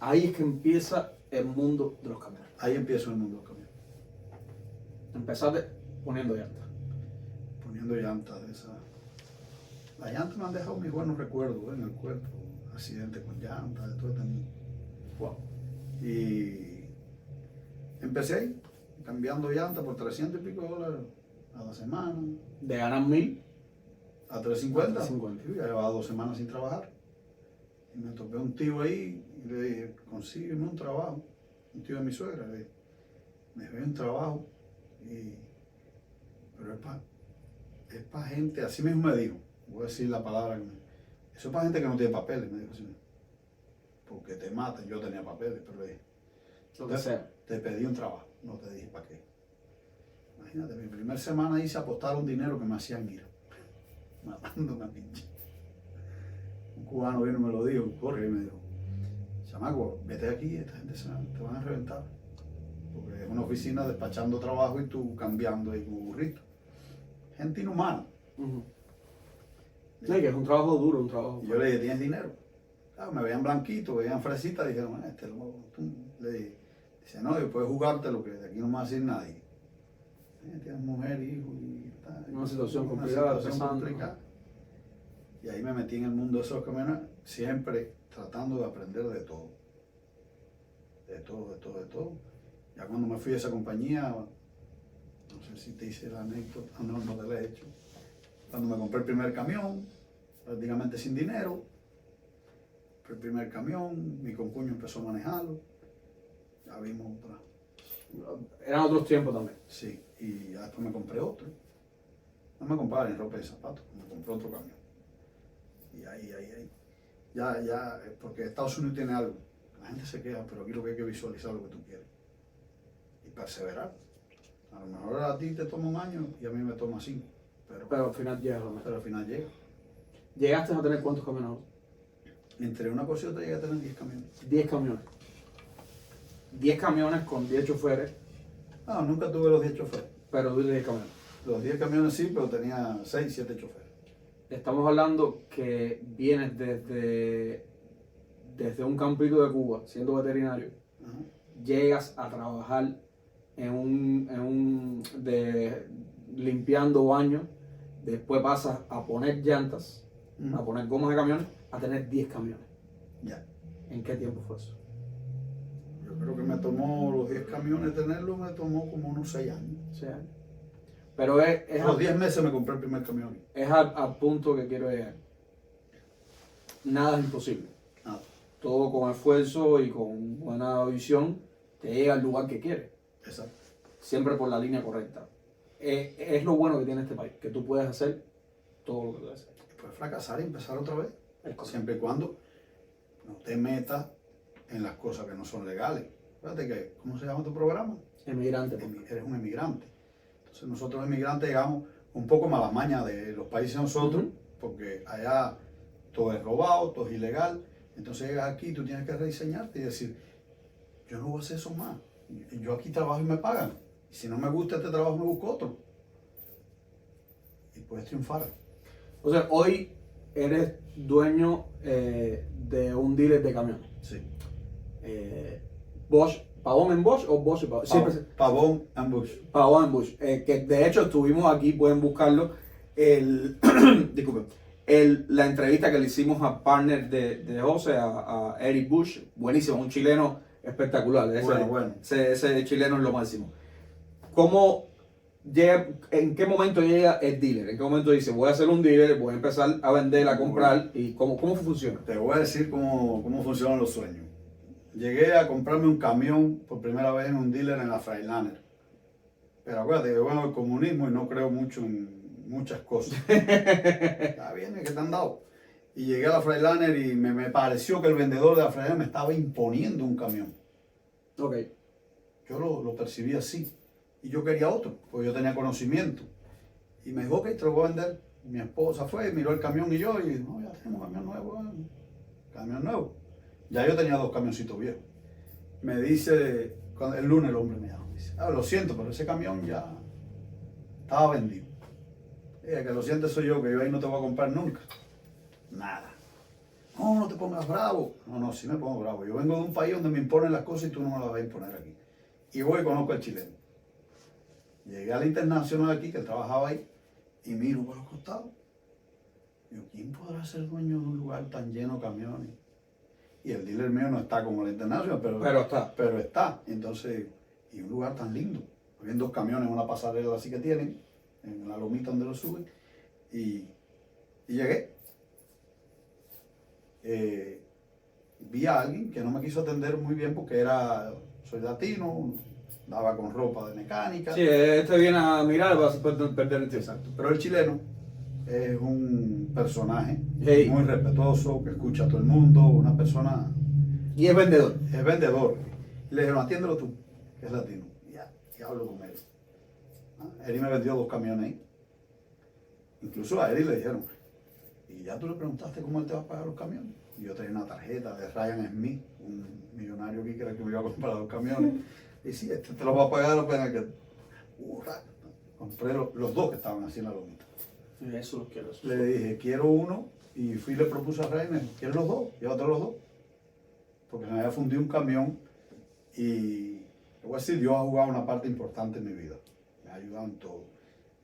ahí es que empieza el mundo de los camiones. Ahí empiezo el mundo del camión, Empezaste poniendo llantas. poniendo llantas de esas. Las llantas me han dejado mis buenos recuerdos en el cuerpo, accidentes con llantas, de todo he tenido. Wow. Y empecé ahí, cambiando llantas por $300 y pico a la semana, De ganar 1000. a $350. $350. Sí, ya llevaba 2 semanas sin trabajar. Y me me topé a un tío ahí y le dije, consígueme un trabajo. Un tío de mi suegra, le dije, me ve un trabajo, pero es para gente, así mismo me dijo, voy a decir la palabra, eso es para gente que no tiene papeles, me dijo así, porque te matan, yo tenía papeles, pero le dije, Lo que sea. te pedí un trabajo, no te dije para qué. Imagínate, mi primera semana ahí se apostaron dinero que me hacían ir, matándome a pinche. Un cubano vino y me lo dijo, corre, y me dijo, chamaco, vete aquí, esta gente te van a reventar. Porque es una oficina despachando trabajo y tú cambiando ahí como burrito. Gente inhumana. Sí, que es un trabajo duro, un trabajo. Y yo le dije, ¿tienes dinero? Claro, me veían blanquito, me veían fresita, dijeron, le dije, dice, no, y puedes jugártelo, que de aquí no me va a decir nadie. Tienes mujer, hijo, y tal. Una situación Una complicada, situación pesante. complicada. Y ahí me metí en el mundo de esos camiones, siempre tratando de aprender de todo. De todo, de todo, de todo. Ya cuando me fui a esa compañía, no sé si te hice la anécdota, no te la he hecho. Cuando me compré el primer camión, prácticamente sin dinero, el primer camión, mi concuño empezó a manejarlo, ya vimos otra. Eran otros tiempos también. Sí, y ya después me compré otro. No me compraba ni ropa ni zapatos, me compré otro camión. Y ahí. Ya, porque Estados Unidos tiene algo. La gente se queja, pero aquí lo que hay que visualizar lo que tú quieres. Y perseverar. A lo mejor a ti te toma un año y a mí me toma 5. Pero al final llega lo mejor. Pero al final llega. ¿Llegaste a tener cuántos camiones? Entre una cosa y otra llegué a tener 10 camiones. 10 camiones. 10 camiones con 10 choferes, No, nunca tuve los 10 choferes. pero tú 10 camiones. Los 10 camiones sí, pero tenía 6, 7 choferes. Estamos hablando que vienes desde un campito de Cuba, siendo veterinario, Ajá. llegas a trabajar limpiando baños, después pasas a poner llantas, Ujú. a poner gomas de camiones, a tener 10 camiones. Ya. ¿En qué tiempo fue eso? Yo creo que me tomó los 10 camiones tenerlos, me tomó como unos 6 años. O sea, pero A los 10 meses me compré el primer camión. es al punto que quiero llegar. Nada es imposible. Nada. Todo con esfuerzo y con buena visión te llega al lugar que quieres. Exacto. Siempre por la línea correcta. Es lo bueno que tiene este país, que tú puedes hacer todo lo que tú haces. Puedes fracasar y empezar otra vez. Es correcto. Siempre y cuando no te metas en las cosas que no son legales. Fíjate que, ¿cómo se llama tu programa? Emigrante. Porque Eres un emigrante. Entonces nosotros los emigrantes llegamos un poco malas mañas de los países de nosotros, porque allá todo es robado, todo es ilegal. Entonces llegas aquí y tú tienes que rediseñarte y decir, yo no voy a hacer eso más. Yo aquí trabajo y me pagan. Y si no me gusta este trabajo, me busco otro. Y puedes triunfar. O sea, hoy eres dueño de un dealer de camiones. Sí. Bosch, ¿Pavón en Bosch o Bosch y Pavón? Siempre Pavón and Bush. Pavón en Bosch. Que de hecho estuvimos aquí, pueden buscarlo. Disculpen. La entrevista que le hicimos a partner de José, a Eric Bush, buenísimo, un chileno espectacular. Bueno. Ese chileno es lo máximo. ¿Cómo llega, en qué momento llega el dealer? ¿En qué momento dice, voy a hacer un dealer, voy a empezar a vender, a comprar? ¿Y cómo funciona? Te voy a decir cómo funcionan los sueños. Llegué a comprarme un camión por primera vez en un dealer en la Freightliner. Pero acuérdate, yo vengo del comunismo y no creo mucho en muchas cosas. Está bien, ¿qué te han dado? Y llegué a la Freightliner y me pareció que el vendedor de la Freightliner me estaba imponiendo un camión. Ok. Yo lo percibí así. Y yo quería otro, porque yo tenía conocimiento. Y me dijo, ok, te lo voy a vender. Mi esposa fue, miró el camión y yo, y no, ya tenemos camión nuevo. Camión nuevo. Ya yo tenía 2 camioncitos viejos. Me dice, el lunes el hombre me llama, me dice, lo siento, pero ese camión ya estaba vendido. Que lo siento soy yo, que yo ahí no te voy a comprar nunca. Nada. No te pongas bravo. No, sí me pongo bravo. Yo vengo de un país donde me imponen las cosas y tú no me las vas a imponer aquí. Y voy y conozco al chileno. Llegué a la internacional aquí, que él trabajaba ahí, y miro por los costados. Digo, ¿quién podrá ser dueño de un lugar tan lleno de camiones? Y el dealer mío no está como la internacional, pero está. Entonces, y un lugar tan lindo. Habían 2 camiones, una pasarela así que tienen, en la lomita donde lo suben, y llegué. vi a alguien que no me quiso atender muy bien porque soy latino, daba con ropa de mecánica. Sí, este viene a mirar para perder el tiempo. Exacto. Pero el chileno es un personaje Hey. muy respetuoso, que escucha a todo el mundo, una persona... Y es vendedor. Es vendedor. Y le dijeron, atiéndelo tú, que es latino. Y hablo con él. Eri me vendió 2 camiones ahí. Incluso a Eri le dijeron, ¿y ya tú le preguntaste cómo él te va a pagar los camiones? Y yo tenía una tarjeta de Ryan Smith, un millonario aquí que era el que me iba a comprar 2 camiones. Y sí, este te lo va a pagar apenas que... compré los 2 que estaban así en la lomita. Eso lo quiero. Le dije, quiero uno, y fui y le propuse a Ryan, ¿quieres los 2? Llévate los 2. Porque se me había fundido un camión y, le voy a decir, Dios ha jugado una parte importante en mi vida. Me ha ayudado en todo.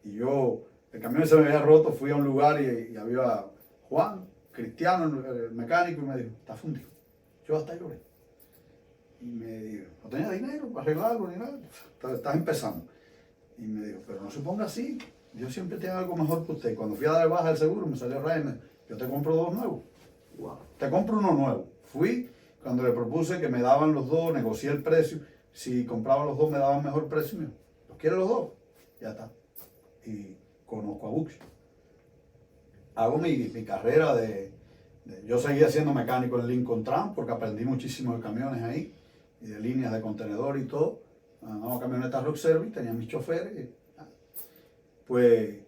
Y el camión se me había roto, fui a un lugar y había Juan, Cristiano, el mecánico, y me dijo, está fundido. Yo hasta lloré. Y me dijo, no tenía dinero para arreglarlo ni nada, estás empezando. Y me dijo, pero no se ponga así, yo siempre tengo algo mejor que usted. Y cuando fui a darle baja al seguro, me salió Ryan, me dijo, yo te compro 2 nuevos. Wow. Te compro uno nuevo. Fui, cuando le propuse que me daban los 2, negocié el precio. Si compraba los 2 me daban mejor precio. Me dijo, ¿los quieres los 2? Ya está. Y conozco a Bush. Hago mi carrera yo seguí siendo mecánico en Lincoln Tram porque aprendí muchísimo de camiones ahí y de líneas de contenedor y todo. Andaba camionetas Rock Service, tenía mis choferes. Pues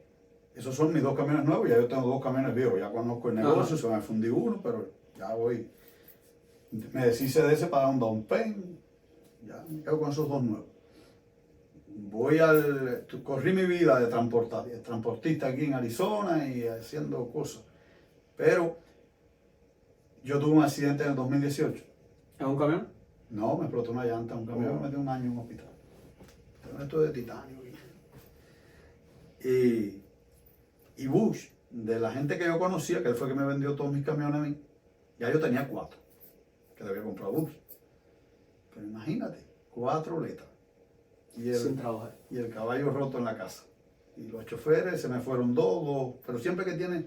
esos son mis 2 camiones nuevos. Ya yo tengo 2 camiones viejos. Ya conozco el negocio, se me fundí uno, pero ya voy. Me deshice de ese para dar un down payment. Ya me quedo con esos 2 nuevos. Corrí mi vida de transportista aquí en Arizona y haciendo cosas. Pero yo tuve un accidente en el 2018. ¿Es un camión? No, me explotó una llanta, un camión, me metí un año en un hospital. Tengo esto de titanio. Y Bush, de la gente que yo conocía, que él fue que me vendió todos mis camiones a mí, ya yo tenía 4 que le había comprado a Bush. Pero imagínate, 4 letras. Sin trabajar. Y el caballo roto en la casa. Y los choferes se me fueron 2, pero siempre que tienes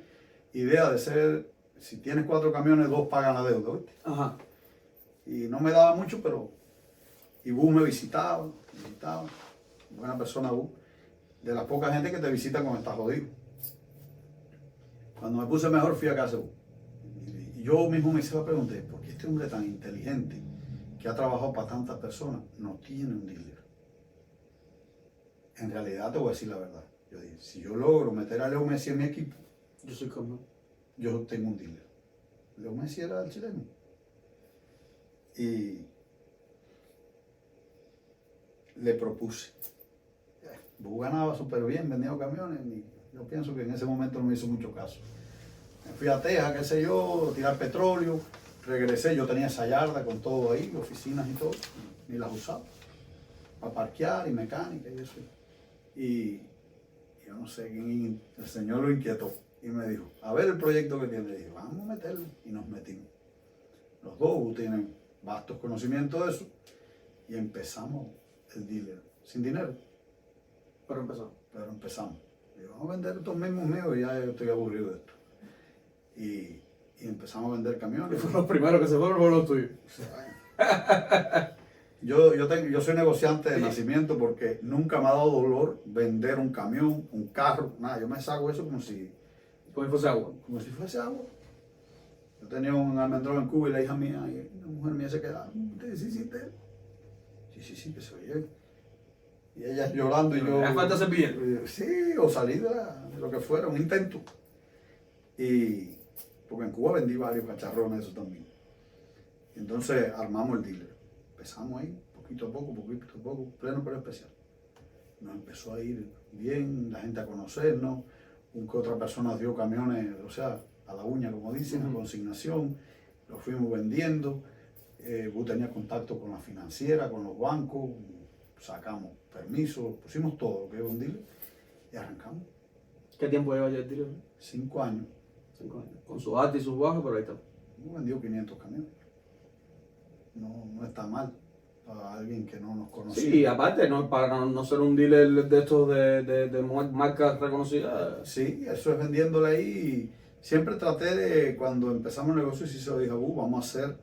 idea de ser, si tienes 4 camiones, 2 pagan la deuda, ¿viste? Ajá. Y no me daba mucho, pero... Y Bush me visitaba, buena persona Bush, de la poca gente que te visita cuando estás jodido. Cuando me puse mejor fui a casa de Bush. Y yo mismo me hice la pregunta, ¿por qué este hombre tan inteligente, que ha trabajado para tantas personas, no tiene un dealer? En realidad te voy a decir la verdad. Yo dije, si yo logro meter a Leo Messi en mi equipo, Yo soy camión. yo tengo un dealer. Leo Messi era el chileno. Y le propuse. Bush ganaba súper bien, vendía camiones, y yo pienso que en ese momento no me hizo mucho caso. Me fui a Texas, qué sé yo, a tirar petróleo, regresé, yo tenía esa yarda con todo ahí, oficinas y todo, ni las usaba, para parquear y mecánica y eso. Y yo no sé, el señor lo inquietó y me dijo, a ver el proyecto que tiene. Le dije, vamos a meterlo, y nos metimos. Los 2 tienen vastos conocimientos de eso y empezamos el dealer, sin dinero. Pero empezó. Pero empezamos. Y vamos a vender estos mismos míos y ya yo estoy aburrido de esto. Y empezamos a vender Y camiones. fueron los primeros que se fueron los tuyos. Yo soy negociante de nacimiento porque nunca me ha dado dolor vender un camión, un carro, nada. Yo me saco eso como si Fuese agua. fuese agua. Yo tenía un almendrón en Cuba y la hija mía, y una mujer mía se quedaba, ¿usted sí hiciste? Sí, que se oye. Y ella llorando y yo... ¿Le falta hacer bien? Sí, o salir de lo que fuera, un intento. Porque en Cuba vendí varios cacharrones de eso también. Y entonces armamos el dealer. Empezamos ahí, poquito a poco, pleno pero especial. Nos empezó a ir bien, la gente a conocernos, que otra persona dio camiones, o sea, a la uña, como dicen, a consignación, los fuimos vendiendo. Bush tenía contacto con la financiera, con los bancos, sacamos permisos, pusimos todo lo que es un dealer y arrancamos. ¿Qué tiempo lleva ya el dealer? 5 años. 5 años. Con sus altas y sus bajas, pero ahí está. Hemos vendido 500 camiones. No está mal para alguien que no nos conocía. Sí, aparte, no, para no ser un dealer de estos de marcas reconocidas. Sí, eso es vendiéndole ahí. Siempre traté de, cuando empezamos el negocio, sí se lo dije a vamos a hacer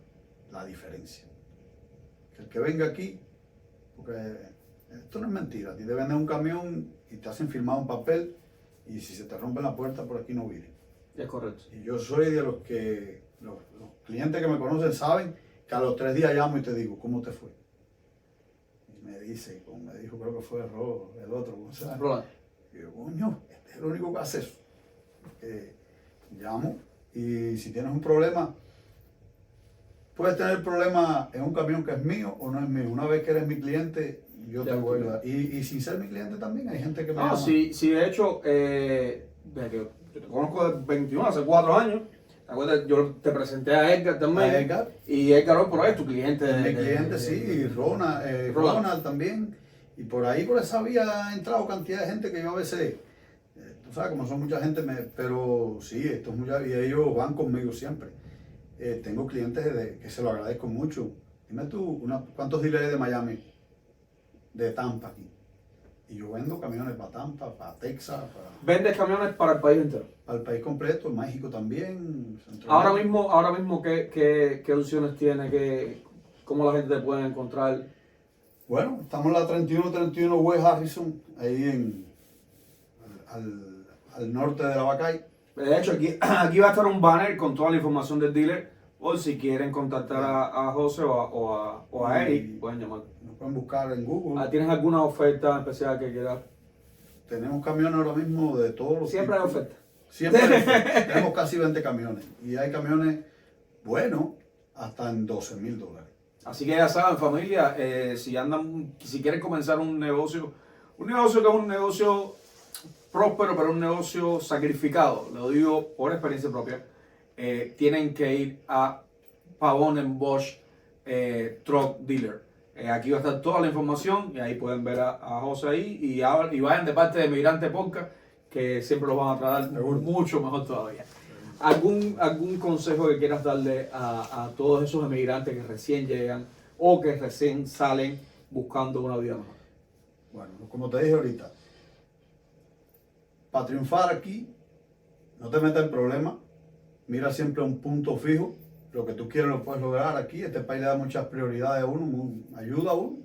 la diferencia. Que el que venga aquí, porque esto no es mentira, a ti te venden un camión y te hacen firmar un papel y si se te rompe la puerta por aquí no vienen. Es correcto. Y yo soy de los que, los clientes que me conocen saben que a los 3 días llamo y te digo, ¿cómo te fue? Y me dice, como me dijo, creo que fue el otro, ¿cómo se llama? Roland. Y yo, coño, este es el único que hace eso. Llamo y si tienes un problema, puedes tener problemas en un camión que es mío o no es mío. Una vez que eres mi cliente, yo te voy a ayudar. Y sin ser mi cliente también, hay gente que me llama. Sí, de hecho, desde que yo te conozco de 21, hace 4 años. ¿Te acuerdas? Yo te presenté a Edgar también. A Edgar. Y Edgar por ahí es tu cliente. Mi cliente, sí, y Ronald también. Y por esa vía ha entrado cantidad de gente que yo a veces, tú sabes, como son mucha gente, pero sí, esto es mucha, y ellos van conmigo siempre. Tengo clientes que se lo agradezco mucho. Dime tú, ¿cuántos dealers hay de Miami? De Tampa aquí. Y yo vendo camiones para Tampa, para Texas, ¿Vendes camiones para el país entero? para el país completo, México también. Ahora mismo ¿qué opciones tiene? ¿Cómo la gente te puede encontrar? Bueno, estamos en la 3131 West Harrison, ahí al norte de la Bacay. De hecho, aquí va a estar un banner con toda la información del dealer. O si quieren contactar a José o a Eric, pueden llamar. Nos pueden buscar en Google. ¿Tienes alguna oferta especial que quieras? Tenemos camiones ahora mismo de todos los Siempre hay tipos. oferta. Siempre hay oferta. Tenemos casi 20 camiones. Y hay camiones buenos hasta en $12,000. Así que ya saben, familia, si quieren comenzar un negocio que es un negocio próspero, pero un negocio sacrificado, lo digo por experiencia propia, tienen que ir a Pavone Bosch Truck Dealer. Aquí va a estar toda la información y ahí pueden ver a José ahí y vayan de parte de Emigrante Podcast, que siempre los van a tratar mucho mejor todavía. ¿Algún consejo que quieras darle a todos esos emigrantes que recién llegan o que recién salen buscando una vida mejor? Bueno, como te dije ahorita, para triunfar aquí, no te metas en problemas, mira siempre un punto fijo, lo que tú quieres lo puedes lograr aquí, este país le da muchas prioridades a uno, ayuda a uno,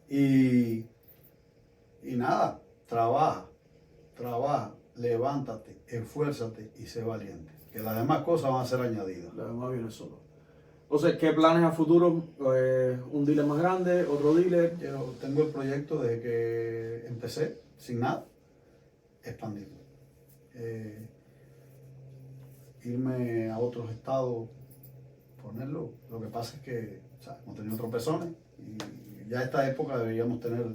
y nada, trabaja, levántate, esfuérzate y sé valiente, que las demás cosas van a ser añadidas. Lo demás viene solo. O sea, ¿qué planes a futuro? ¿Un dealer más grande? ¿Otro dealer? Yo tengo el proyecto desde que empecé, sin nada, expandirlo. Irme a otros estados, ponerlo. Lo que pasa es que hemos tenido tropezones y ya a esta época deberíamos tener,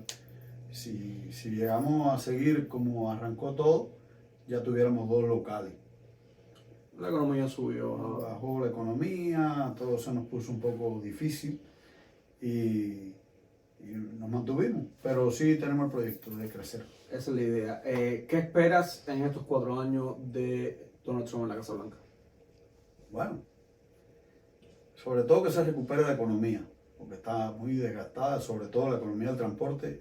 si llegamos a seguir como arrancó todo, ya tuviéramos 2 locales. La economía subió. Bajó la economía, todo se nos puso un poco difícil y nos mantuvimos, pero sí tenemos el proyecto de crecer. Esa es la idea. ¿Qué esperas en estos 4 años de Donald Trump en la Casa Blanca? Bueno, sobre todo que se recupere la economía, porque está muy desgastada, sobre todo la economía del transporte,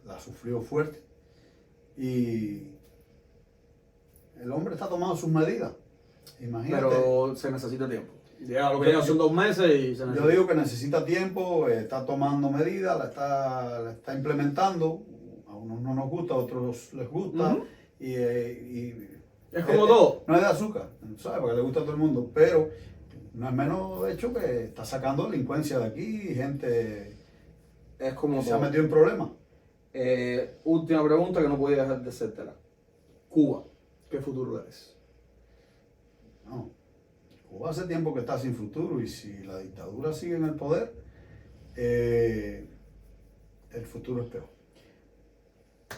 la sufrió fuerte y el hombre está tomando sus medidas. Imagínate. Pero se necesita tiempo. Ya lo que ya son 2 meses y se necesita. Yo digo que necesita tiempo, está tomando medidas, la está implementando. A unos no nos gusta, a otros les gusta. Uh-huh. Y es como todo. No es de azúcar, ¿sabes? Porque le gusta a todo el mundo. Pero no es menos hecho que está sacando delincuencia de aquí, gente es como que se ha metido en problemas. Última pregunta que no podía dejar de hacértela. Cuba, ¿qué futuro es? No. Cuba hace tiempo que está sin futuro y si la dictadura sigue en el poder, el futuro es peor.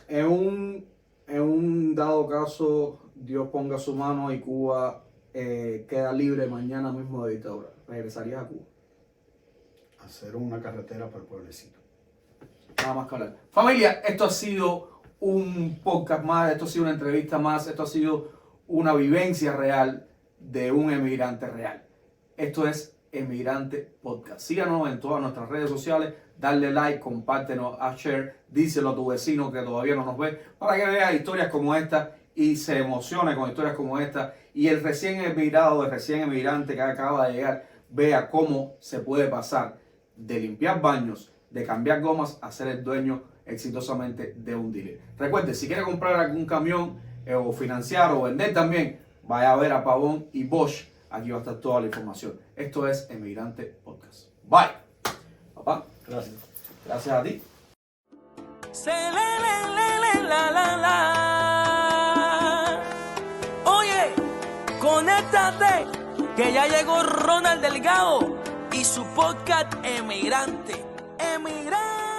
En un dado caso, Dios ponga su mano y Cuba queda libre mañana mismo de dictadura, ¿regresarías a Cuba? Hacer una carretera para el pueblecito. Nada más que hablar. Familia, esto ha sido un podcast más, esto ha sido una entrevista más, esto ha sido una vivencia real de un emigrante real. Esto es Emigrante Podcast. Síganos en todas nuestras redes sociales, darle like, compártenos, a share, díselo a tu vecino que todavía no nos ve, para que vea historias como esta y se emocione con historias como esta. Y el recién emigrado, el recién emigrante que acaba de llegar, vea cómo se puede pasar de limpiar baños, de cambiar gomas, a ser el dueño exitosamente de un dealer. Recuerde, si quiere comprar algún camión o financiar o vender también, vaya a ver a Pavón y Bosch. Aquí va a estar toda la información. Esto es Emigrante Podcast. Bye. Papá. Gracias. Gracias a ti. Oye, conéctate, que ya llegó Ronald Delgado y su podcast Emigrante. Emigrante.